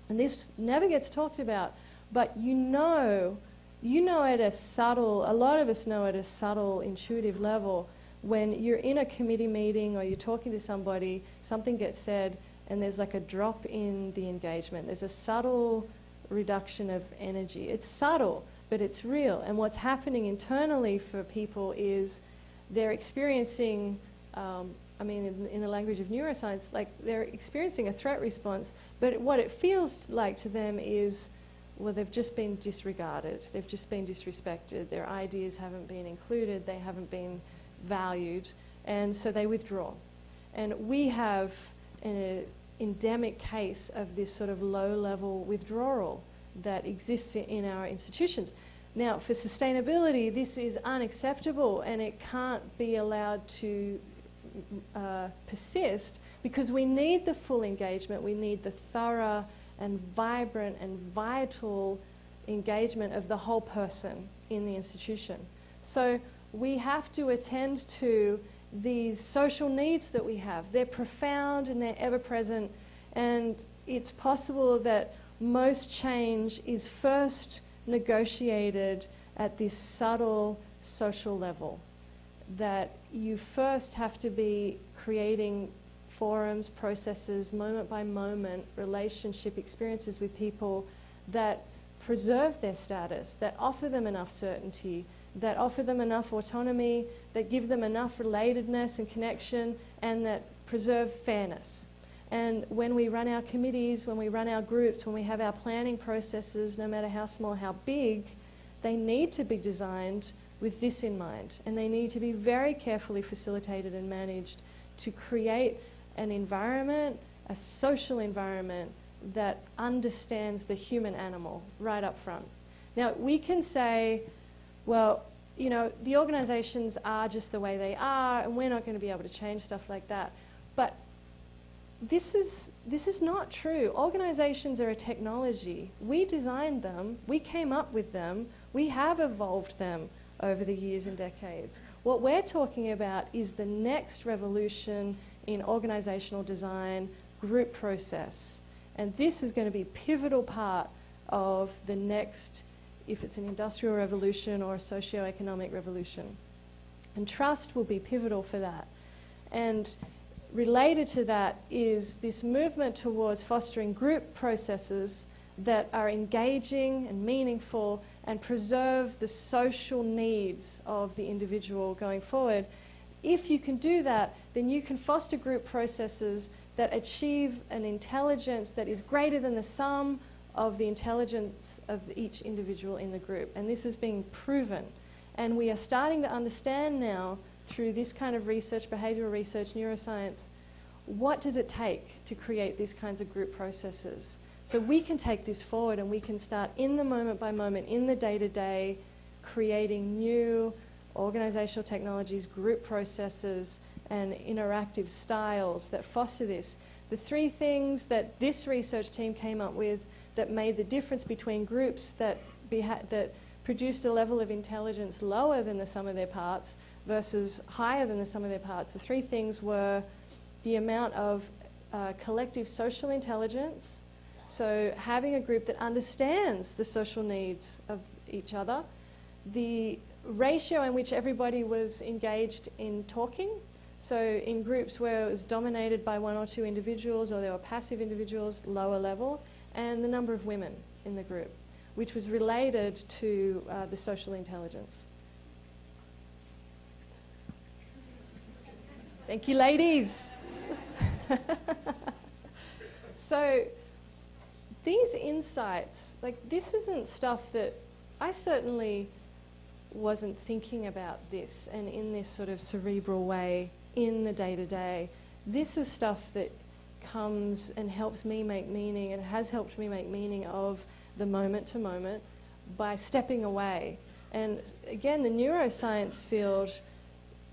And this never gets talked about, but you know at a subtle, a lot of us know at a subtle, intuitive level, when you're in a committee meeting or you're talking to somebody, something gets said, and there's like a drop in the engagement. There's a subtle reduction of energy. It's subtle, but it's real. And what's happening internally for people is they're experiencing, in the language of neuroscience, like they're experiencing a threat response, but what it feels like to them is, well, they've just been disregarded. They've just been disrespected. Their ideas haven't been included. They haven't been valued. And so they withdraw. And we have an endemic case of this sort of low-level withdrawal that exists in our institutions. Now, for sustainability, this is unacceptable, and it can't be allowed to persist, because we need the full engagement. We need the thorough and vibrant and vital engagement of the whole person in the institution. So we have to attend to these social needs that we have. They're profound and they're ever present, and it's possible that most change is first negotiated at this subtle social level, that you first have to be creating forums, processes, moment by moment, relationship experiences with people that preserve their status, that offer them enough certainty, that offer them enough autonomy, that give them enough relatedness and connection, and that preserve fairness. And when we run our committees, when we run our groups, when we have our planning processes, no matter how small, how big, they need to be designed with this in mind. And they need to be very carefully facilitated and managed to create an environment, a social environment that understands the human animal right up front. Now, we can say, well, you know, the organizations are just the way they are, and we're not going to be able to change stuff like that. But this is not true. Organizations are a technology. We designed them, we came up with them, we have evolved them over the years and decades. What we're talking about is the next revolution in organizational design, group process. And this is going to be a pivotal part of the next, if it's an industrial revolution or a socio-economic revolution. And trust will be pivotal for that. And related to that is this movement towards fostering group processes that are engaging and meaningful and preserve the social needs of the individual going forward. If you can do that, then you can foster group processes that achieve an intelligence that is greater than the sum of the intelligence of each individual in the group. And this is being proven. And we are starting to understand now, through this kind of research, behavioral research, neuroscience, what does it take to create these kinds of group processes? So we can take this forward and we can start in the moment by moment, in the day-to-day, creating new organizational technologies, group processes, and interactive styles that foster this. The three things that this research team came up with that made the difference between groups that produced a level of intelligence lower than the sum of their parts versus higher than the sum of their parts, the three things were the amount of collective social intelligence, so having a group that understands the social needs of each other, the ratio in which everybody was engaged in talking, so in groups where it was dominated by one or two individuals or there were passive individuals, lower level, and the number of women in the group, which was related to the social intelligence. Thank you, ladies. So these insights, like this isn't stuff that I certainly wasn't thinking about this and in this sort of cerebral way in the day-to-day. This is stuff that comes and helps me make meaning, and has helped me make meaning of the moment to moment by stepping away. And again, the neuroscience field,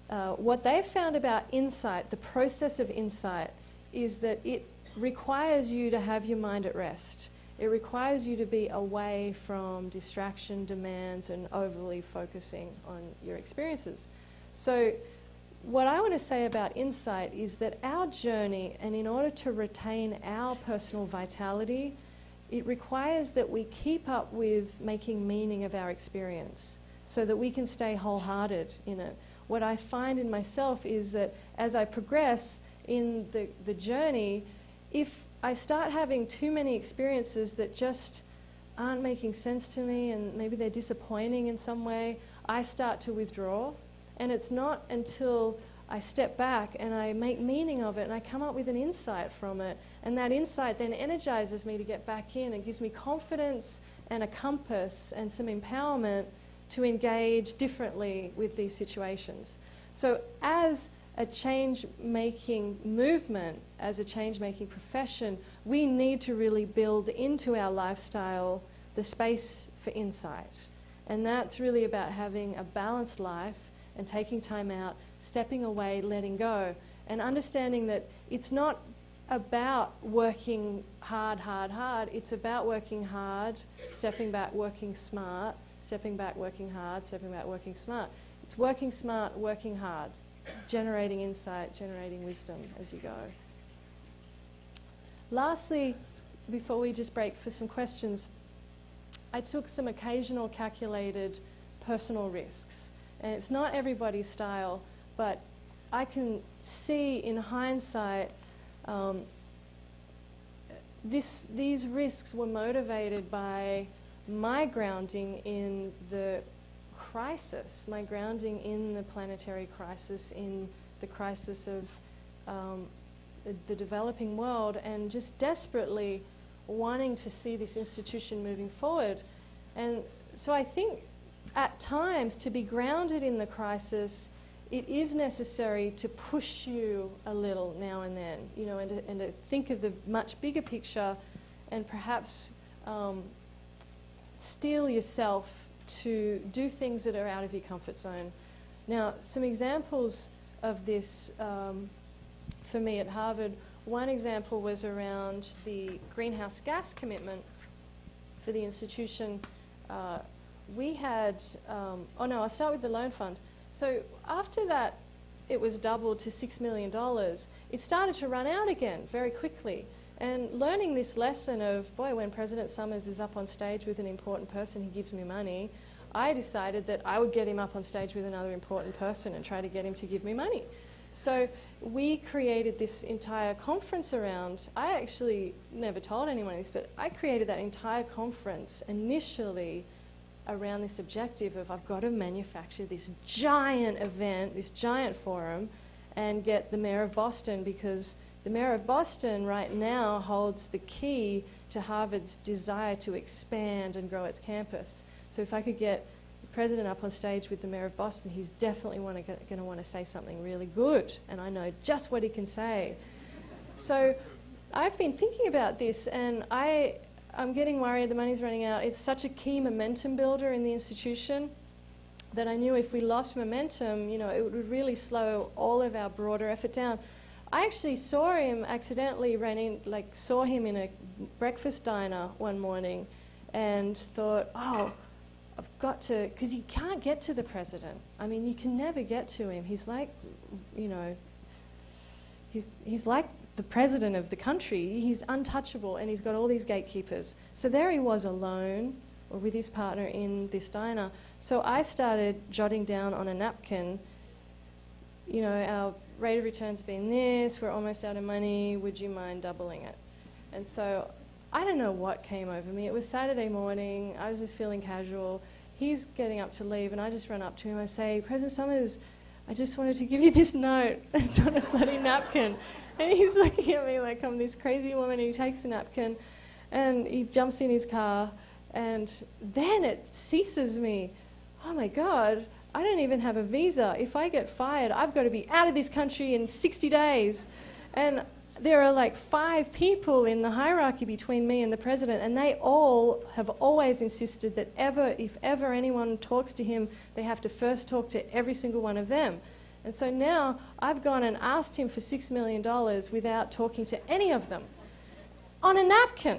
what they've found about insight, the process of insight, is that it requires you to have your mind at rest. It requires you to be away from distraction, demands, and overly focusing on your experiences. So what I want to say about insight is that our journey, and in order to retain our personal vitality, it requires that we keep up with making meaning of our experience so that we can stay wholehearted in it. What I find in myself is that as I progress in the journey, if I start having too many experiences that just aren't making sense to me and maybe they're disappointing in some way, I start to withdraw. And it's not until I step back and I make meaning of it and I come up with an insight from it, and that insight then energizes me to get back in. It gives me confidence and a compass and some empowerment to engage differently with these situations. So as a change-making movement, as a change-making profession, we need to really build into our lifestyle the space for insight. And that's really about having a balanced life and taking time out, stepping away, letting go, and understanding that it's not about working hard, hard, hard. It's about working hard, stepping back, working smart, stepping back, working hard, stepping back, working smart. It's working smart, working hard, generating insight, generating wisdom as you go. Lastly, before we just break for some questions, I took some occasional calculated personal risks. And it's not everybody's style, but I can see in hindsight these risks were motivated by my grounding in the crisis, my grounding in the planetary crisis, in the crisis of the developing world, and just desperately wanting to see this institution moving forward. And so I think at times, to be grounded in the crisis, it is necessary to push you a little now and then, you know, and to think of the much bigger picture, and perhaps steel yourself to do things that are out of your comfort zone. Now, some examples of this for me at Harvard, one example was around the greenhouse gas commitment for the institution. We had, I'll start with the loan fund. So after that, it was doubled to $6 million. It started to run out again very quickly. And learning this lesson of, boy, when President Summers is up on stage with an important person, he gives me money, I decided that I would get him up on stage with another important person and try to get him to give me money. So we created this entire conference around, I actually never told anyone this, but I created that entire conference initially around this objective of I've got to manufacture this giant event, this giant forum, and get the mayor of Boston, because the mayor of Boston right now holds the key to Harvard's desire to expand and grow its campus. So if I could get the president up on stage with the mayor of Boston, he's definitely going to want to say something really good, and I know just what he can say. So I've been thinking about this, and I'm getting worried the money's running out. It's such a key momentum builder in the institution that I knew if we lost momentum, you know, it would really slow all of our broader effort down. I actually saw him accidentally, saw him in a breakfast diner one morning and thought, oh, I've got to, because you can't get to the president. I mean, you can never get to him. He's like, you know, he's like the president of the country. He's untouchable, and he's got all these gatekeepers. So there he was alone, or with his partner in this diner. So I started jotting down on a napkin, you know, our rate of return's been this, we're almost out of money, would you mind doubling it? And so I don't know what came over me. It was Saturday morning, I was just feeling casual. He's getting up to leave, and I just run up to him. I say, President Summers, I just wanted to give you this note. It's on a bloody napkin. And he's looking at me like I'm this crazy woman. He takes a napkin, and he jumps in his car, and then it seizes me. Oh my God, I don't even have a visa. If I get fired, I've got to be out of this country in 60 days. And there are like 5 people in the hierarchy between me and the president, and they all have always insisted that if ever anyone talks to him, they have to first talk to every single one of them. And so now I've gone and asked him for $6 million without talking to any of them on a napkin.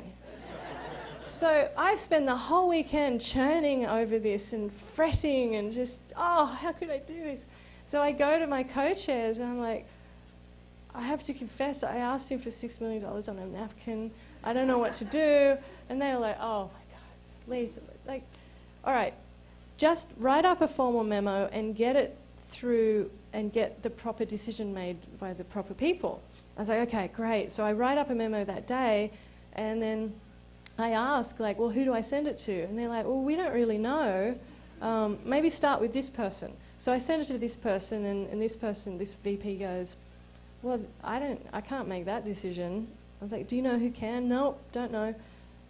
So I spend the whole weekend churning over this and fretting and just, oh, how could I do this? So I go to my co-chairs and I'm like, I have to confess, I asked him for $6 million on a napkin. I don't know what to do. And they were like, oh my God, Leith, like, all right, just write up a formal memo and get it through and get the proper decision made by the proper people. I was like, okay, great. So I write up a memo that day, and then I ask, like, well, who do I send it to? And they're like, well, we don't really know. Maybe start with this person. So I send it to this person, and this person, this VP goes, well, I can't make that decision. I was like, do you know who can? Nope, don't know.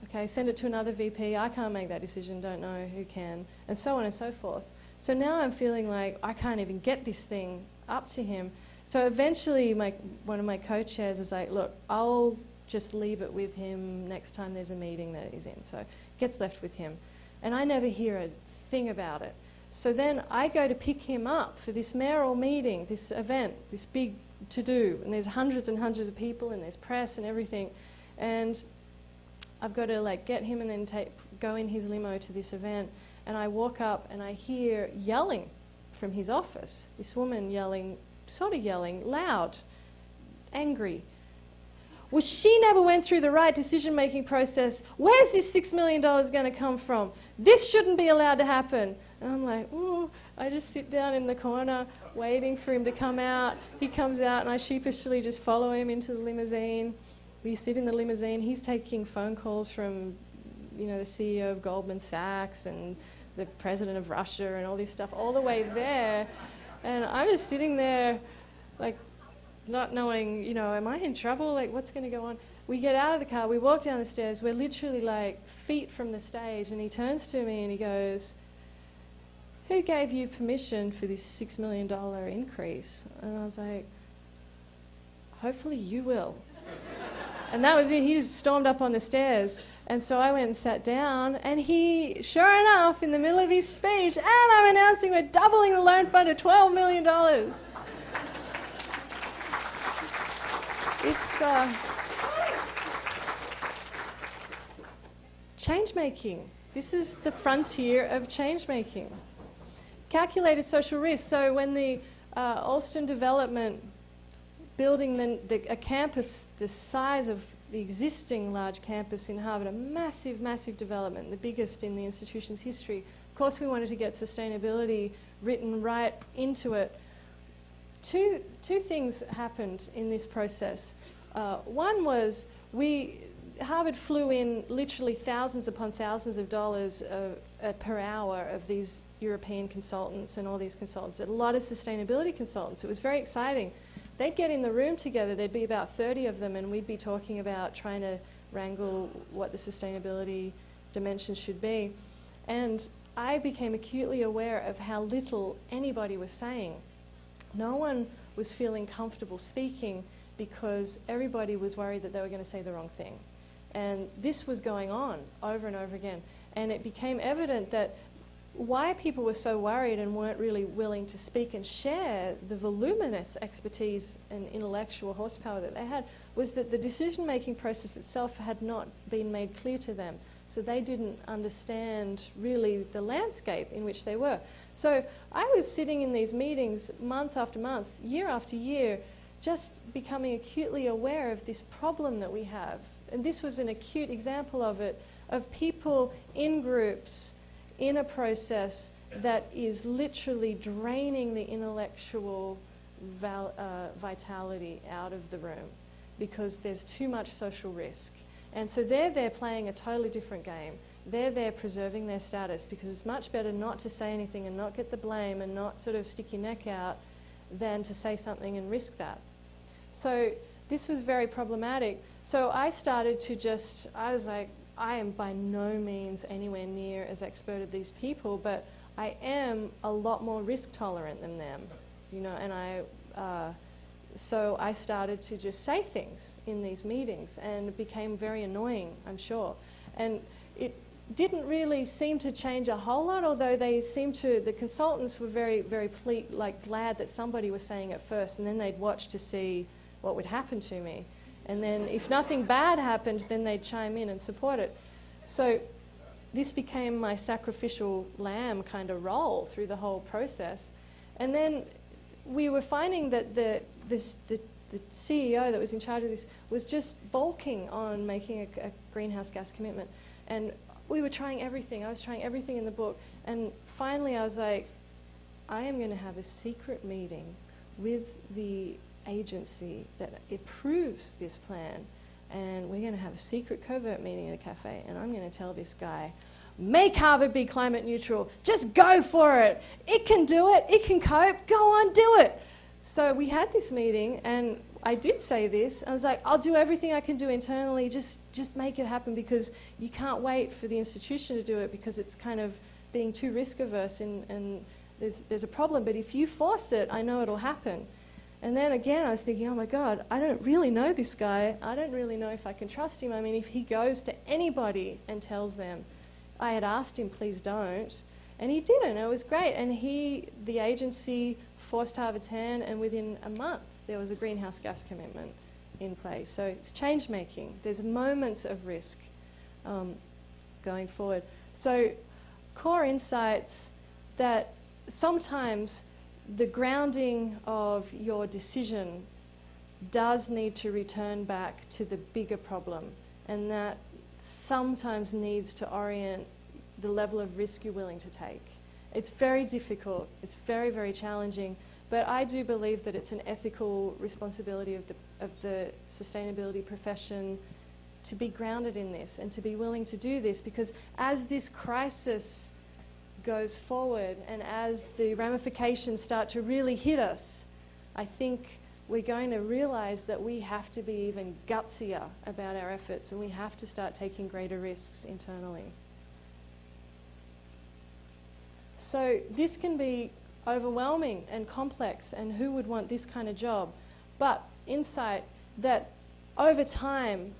Okay, send it to another VP. I can't make that decision, don't know who can, and so on and so forth. So now I'm feeling like I can't even get this thing up to him. So eventually one of my co-chairs is like, look, I'll just leave it with him next time there's a meeting that he's in. So it gets left with him. And I never hear a thing about it. So then I go to pick him up for this mayoral meeting, this event, this big to-do. And there's hundreds and hundreds of people, and there's press and everything. And I've got to like get him and then go in his limo to this event. And I walk up and I hear yelling from his office. This woman yelling, sort of yelling, loud, angry. Well, she never went through the right decision-making process. Where's this $6 million going to come from? This shouldn't be allowed to happen. And I'm like, ooh. I just sit down in the corner waiting for him to come out. He comes out and I sheepishly just follow him into the limousine. We sit in the limousine. He's taking phone calls from, you know, the CEO of Goldman Sachs and the president of Russia and all this stuff all the way there. And I'm just sitting there like not knowing, you know, am I in trouble? Like, what's going to go on? We get out of the car, we walk down the stairs, we're literally like feet from the stage, and he turns to me and he goes, who gave you permission for this $6 million increase? And I was like, hopefully you will. And that was it. He just stormed up on the stairs. And so I went and sat down, and he, sure enough, in the middle of his speech, and I'm announcing we're doubling the loan fund to $12 million. It's change-making. This is the frontier of change-making. Calculated social risk. So when the Alston development, building a campus the size of the existing large campus in Harvard, a massive, massive development, the biggest in the institution's history. Of course, we wanted to get sustainability written right into it. Two things happened in this process. One was Harvard flew in literally thousands upon thousands of dollars per hour of these European consultants and all these consultants, a lot of sustainability consultants. It was very exciting. They'd get in the room together, there'd be about 30 of them, and we'd be talking about trying to wrangle what the sustainability dimensions should be. And I became acutely aware of how little anybody was saying. No one was feeling comfortable speaking because everybody was worried that they were going to say the wrong thing. And this was going on over and over again. And it became evident that why people were so worried and weren't really willing to speak and share the voluminous expertise and intellectual horsepower that they had was that the decision-making process itself had not been made clear to them. So they didn't understand really the landscape in which they were. So I was sitting in these meetings month after month, year after year, just becoming acutely aware of this problem that we have. And this was an acute example of it, of people in groups in a process that is literally draining the intellectual vitality out of the room because there's too much social risk. And so they're there playing a totally different game. They're there preserving their status because it's much better not to say anything and not get the blame and not sort of stick your neck out than to say something and risk that. So this was very problematic. So I started to I was like, I am by no means anywhere near as expert as these people, but I am a lot more risk tolerant than them, you know, and so I started to just say things in these meetings, and it became very annoying, I'm sure. And it didn't really seem to change a whole lot, although the consultants were very, very glad that somebody was saying it first, and then they'd watch to see what would happen to me. And then if nothing bad happened, then they'd chime in and support it. So this became my sacrificial lamb kind of role through the whole process. And then we were finding that the CEO that was in charge of this was just balking on making a greenhouse gas commitment. And we were trying everything. I was trying everything in the book. And finally I was like, I am going to have a secret meeting with the agency that approves this plan, and we're going to have a secret covert meeting in a cafe, and I'm going to tell this guy, make Harvard be climate neutral, just go for it, it can do it, it can cope, go on, do it. So we had this meeting, and I did say this. I was like, I'll do everything I can do internally, just make it happen, because you can't wait for the institution to do it because it's kind of being too risk averse, and there's a problem, but if you force it, I know it'll happen. And then again, I was thinking, oh my God, I don't really know this guy. I don't really know if I can trust him. I mean, if he goes to anybody and tells them, I had asked him, please don't. And he didn't. It was great. And the agency forced Harvard's hand, and within a month, there was a greenhouse gas commitment in place. So it's change making. There's moments of risk going forward. So core insights that sometimes the grounding of your decision does need to return back to the bigger problem, and that sometimes needs to orient the level of risk you're willing to take. It's very difficult, it's very, very challenging, but I do believe that it's an ethical responsibility of the sustainability profession to be grounded in this and to be willing to do this, because as this crisis goes forward and as the ramifications start to really hit us, I think we're going to realize that we have to be even gutsier about our efforts, and we have to start taking greater risks internally. So this can be overwhelming and complex, and who would want this kind of job? But insight that over time,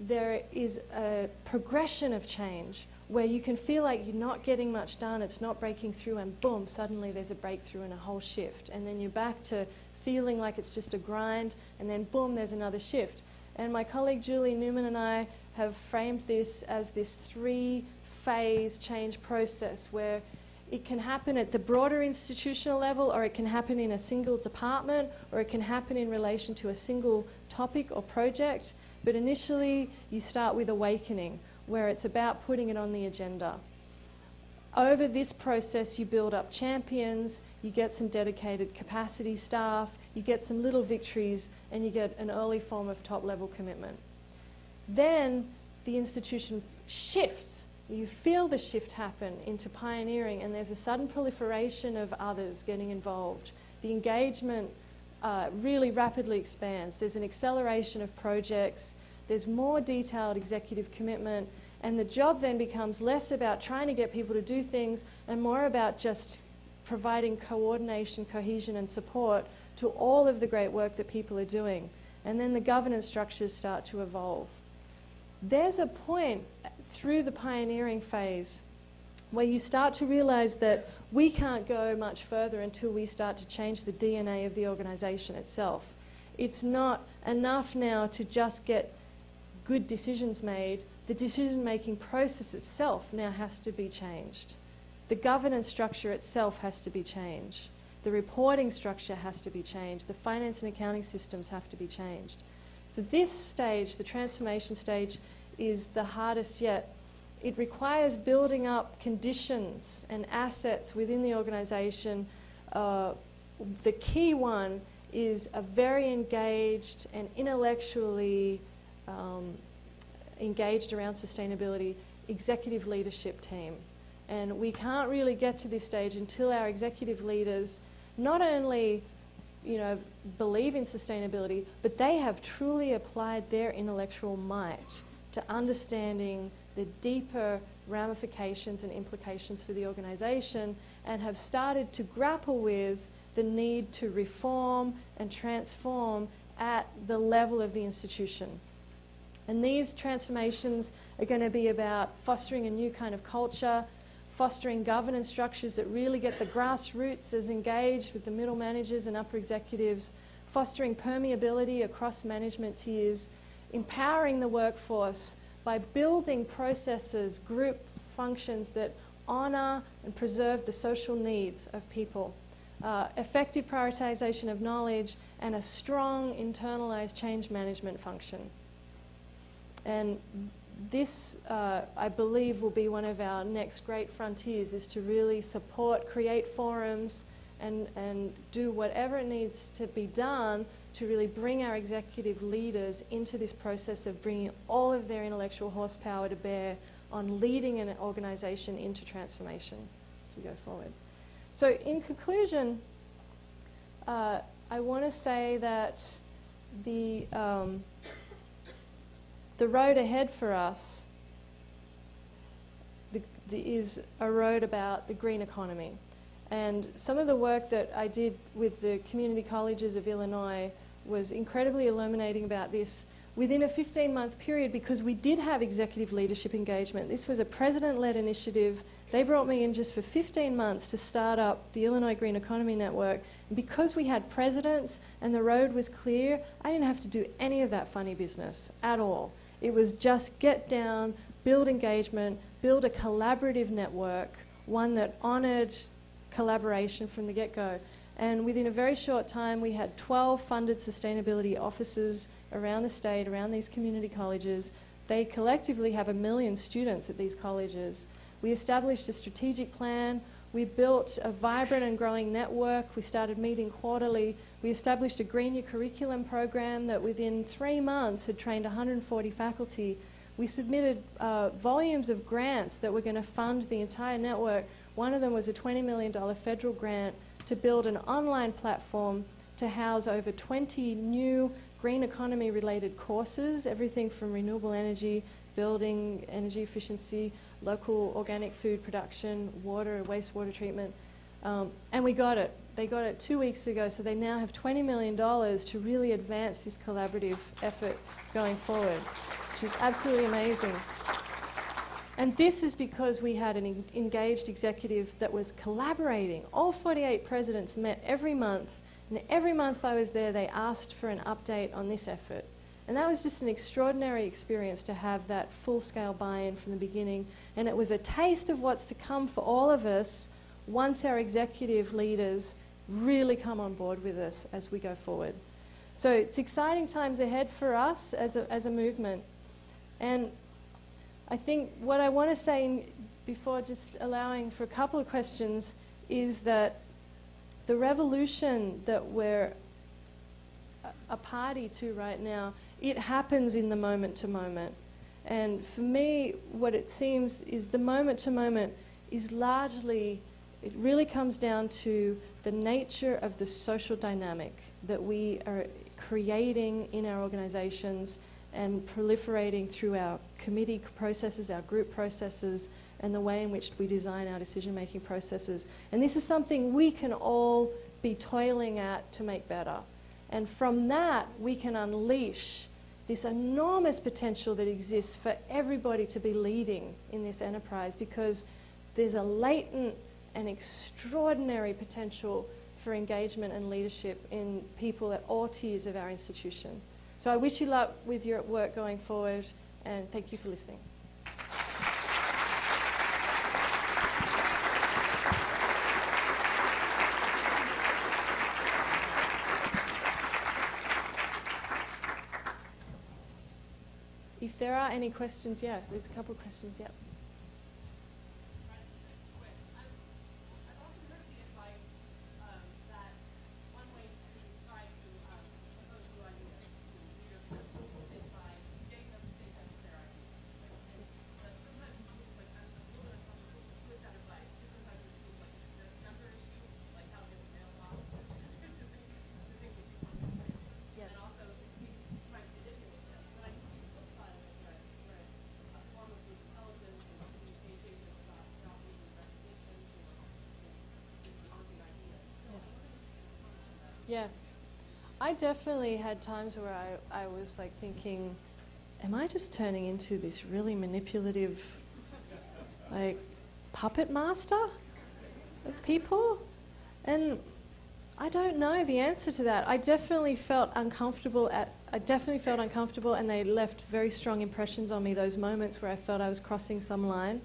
there is a progression of change where you can feel like you're not getting much done, it's not breaking through, and boom, suddenly there's a breakthrough and a whole shift. And then you're back to feeling like it's just a grind, and then boom, there's another shift. And my colleague Julie Newman and I have framed this as this 3-phase change process where it can happen at the broader institutional level, or it can happen in a single department, or it can happen in relation to a single topic or project. But initially, you start with awakening, where it's about putting it on the agenda. Over this process, you build up champions, you get some dedicated capacity staff, you get some little victories, and you get an early form of top-level commitment. Then the institution shifts. You feel the shift happen into pioneering, and there's a sudden proliferation of others getting involved. The engagement really rapidly expands. There's an acceleration of projects. There's more detailed executive commitment, and the job then becomes less about trying to get people to do things and more about just providing coordination, cohesion, and support to all of the great work that people are doing. And then the governance structures start to evolve. There's a point through the pioneering phase where you start to realize that we can't go much further until we start to change the DNA of the organization itself. It's not enough now to just get good decisions made. The decision-making process itself now has to be changed. The governance structure itself has to be changed. The reporting structure has to be changed. The finance and accounting systems have to be changed. So this stage, the transformation stage, is the hardest yet. It requires building up conditions and assets within the organization. The key one is a very engaged and intellectually engaged around sustainability executive leadership team. And we can't really get to this stage until our executive leaders not only believe in sustainability, but they have truly applied their intellectual might to understanding the deeper ramifications and implications for the organization, and have started to grapple with the need to reform and transform at the level of the institution. And these transformations are going to be about fostering a new kind of culture, fostering governance structures that really get the grassroots as engaged with the middle managers and upper executives, fostering permeability across management tiers, empowering the workforce by building processes, group functions that honour and preserve the social needs of people, effective prioritisation of knowledge, and a strong internalised change management function. And this, I believe, will be one of our next great frontiers, is to really support, create forums, and do whatever it needs to be done to really bring our executive leaders into this process of bringing all of their intellectual horsepower to bear on leading an organization into transformation as we go forward. So in conclusion, I want to say that the road ahead for us is a road about the green economy. And some of the work that I did with the community colleges of Illinois was incredibly illuminating about this within a 15-month period, because we did have executive leadership engagement. This was a president-led initiative. They brought me in just for 15 months to start up the Illinois Green Economy Network. And because we had presidents and the road was clear, I didn't have to do any of that funny business at all. It was just get down, build engagement, build a collaborative network, one that honoured collaboration from the get-go. And within a very short time, we had 12 funded sustainability offices around the state, around these community colleges. They collectively have 1 million students at these colleges. We established a strategic plan. We built a vibrant and growing network. We started meeting quarterly. We established a Green Year curriculum program that within 3 months had trained 140 faculty. We submitted volumes of grants that were going to fund the entire network. One of them was a $20 million federal grant to build an online platform to house over 20 new green economy related courses, everything from renewable energy, building, energy efficiency, local organic food production, water, wastewater treatment. And we got it. They got it 2 weeks ago, so they now have $20 million to really advance this collaborative effort going forward. which is absolutely amazing. And this is because we had an engaged executive that was collaborating. All 48 presidents met every month, and every month I was there, they asked for an update on this effort. And that was just an extraordinary experience to have that full-scale buy-in from the beginning. And it was a taste of what's to come for all of us once our executive leaders really come on board with us as we go forward. So it's exciting times ahead for us as a movement. And I think what I want to say before just allowing for a couple of questions is that the revolution that we're a party to right now, it happens in the moment to moment. And for me, what it seems is the moment to moment is largely, it really comes down to the nature of the social dynamic that we are creating in our organizations and proliferating through our committee processes, our group processes, and the way in which we design our decision-making processes. And this is something we can all be toiling at to make better. And from that, we can unleash this enormous potential that exists for everybody to be leading in this enterprise, because there's a latent and extraordinary potential for engagement and leadership in people at all tiers of our institution. So I wish you luck with your work going forward, and thank you for listening. If there are any questions, yeah, there's a couple of questions, yeah. Yeah, I definitely had times where I was like thinking, am I just turning into this really manipulative, like, puppet master of people? And I don't know the answer to that. I definitely felt uncomfortable, and they left very strong impressions on me, those moments where I felt I was crossing some line.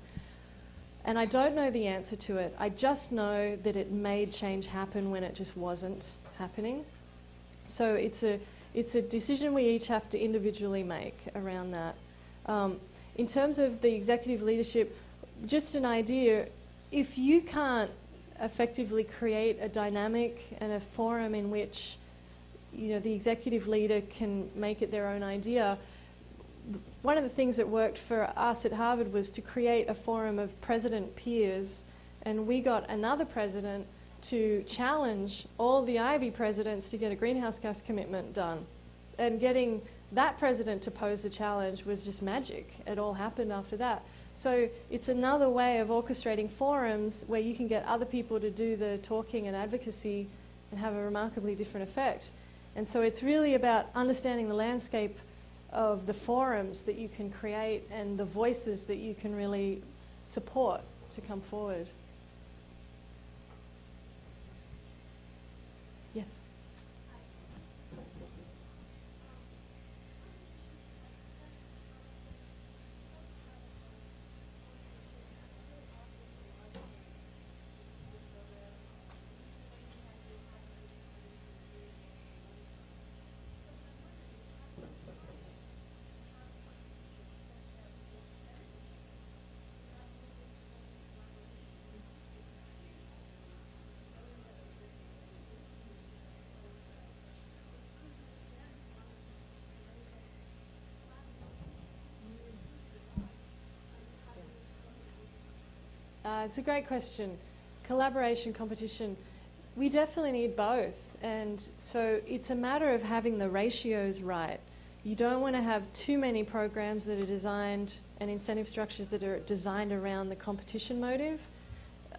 And I don't know the answer to it. I just know that it made change happen when it just wasn't happening. So it's a decision we each have to individually make around that. In terms of the executive leadership, just an idea, if you can't effectively create a dynamic and a forum in which, you know, the executive leader can make it their own idea, one of the things that worked for us at Harvard was to create a forum of president peers, and we got another president to challenge all the Ivy presidents to get a greenhouse gas commitment done. And getting that president to pose the challenge was just magic. It all happened after that. So it's another way of orchestrating forums where you can get other people to do the talking and advocacy and have a remarkably different effect. And so it's really about understanding the landscape of the forums that you can create and the voices that you can really support to come forward. Yes. It's a great question. Collaboration, competition, we definitely need both. And so it's a matter of having the ratios right. You don't want to have too many programs that are designed and incentive structures that are designed around the competition motive.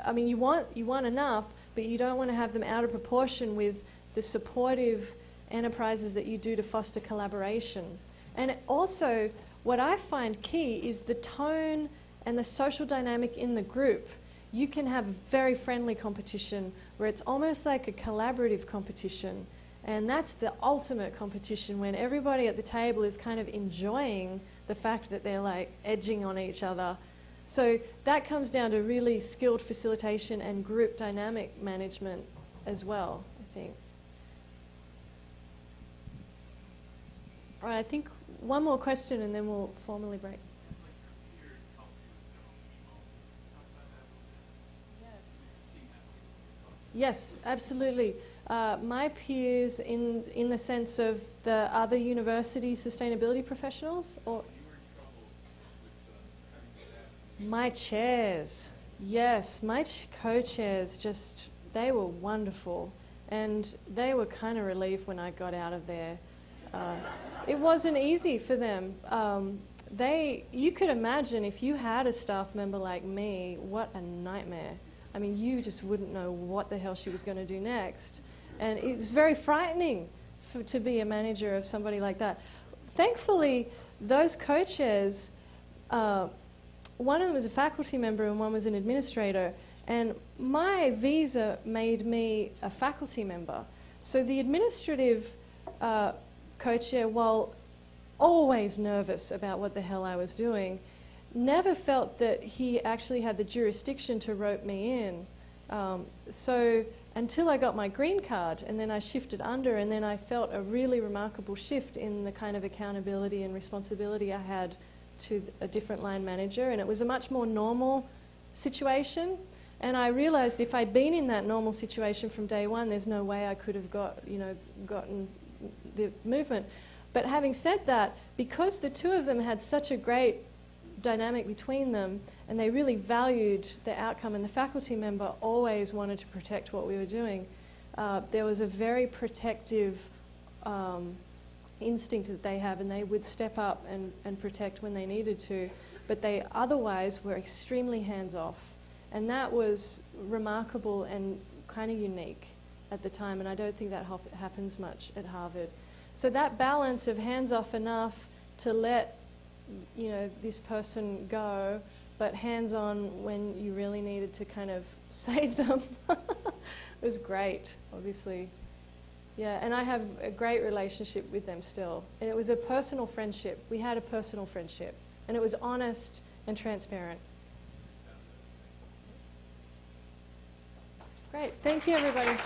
I mean, you want enough, but you don't want to have them out of proportion with the supportive enterprises that you do to foster collaboration. And also, what I find key is the tone and the social dynamic in the group. You can have very friendly competition where it's almost like a collaborative competition. And that's the ultimate competition, when everybody at the table is kind of enjoying the fact that they're like edging on each other. So that comes down to really skilled facilitation and group dynamic management as well, I think. All right, I think one more question and then we'll formally break. Yes, absolutely. My peers in the sense of the other university sustainability professionals? Or my chairs. Yes, my co-chairs, just, they were wonderful. And they were kind of relieved when I got out of there. It wasn't easy for them. You could imagine if you had a staff member like me, what a nightmare. I mean, you just wouldn't know what the hell she was going to do next. And it was very frightening to be a manager of somebody like that. Thankfully, those co-chairs, one of them was a faculty member and one was an administrator. And my visa made me a faculty member. So the administrative co-chair, while always nervous about what the hell I was doing, never felt that he actually had the jurisdiction to rope me in. So until I got my green card, and then I shifted under, and then I felt a really remarkable shift in the kind of accountability and responsibility I had to a different line manager, and it was a much more normal situation. And I realized if I'd been in that normal situation from day one, there's no way I could have gotten the movement. But having said that, because the two of them had such a great dynamic between them, and they really valued the outcome, and the faculty member always wanted to protect what we were doing, there was a very protective instinct that they have, and they would step up and protect when they needed to, but they otherwise were extremely hands-off. And that was remarkable and kind of unique at the time, and I don't think that happens much at Harvard. So that balance of hands-off enough to let this person go, but hands-on when you really needed to kind of save them. It was great, obviously. Yeah, and I have a great relationship with them still. And it was a personal friendship. We had a personal friendship. And it was honest and transparent. Great. Thank you, everybody.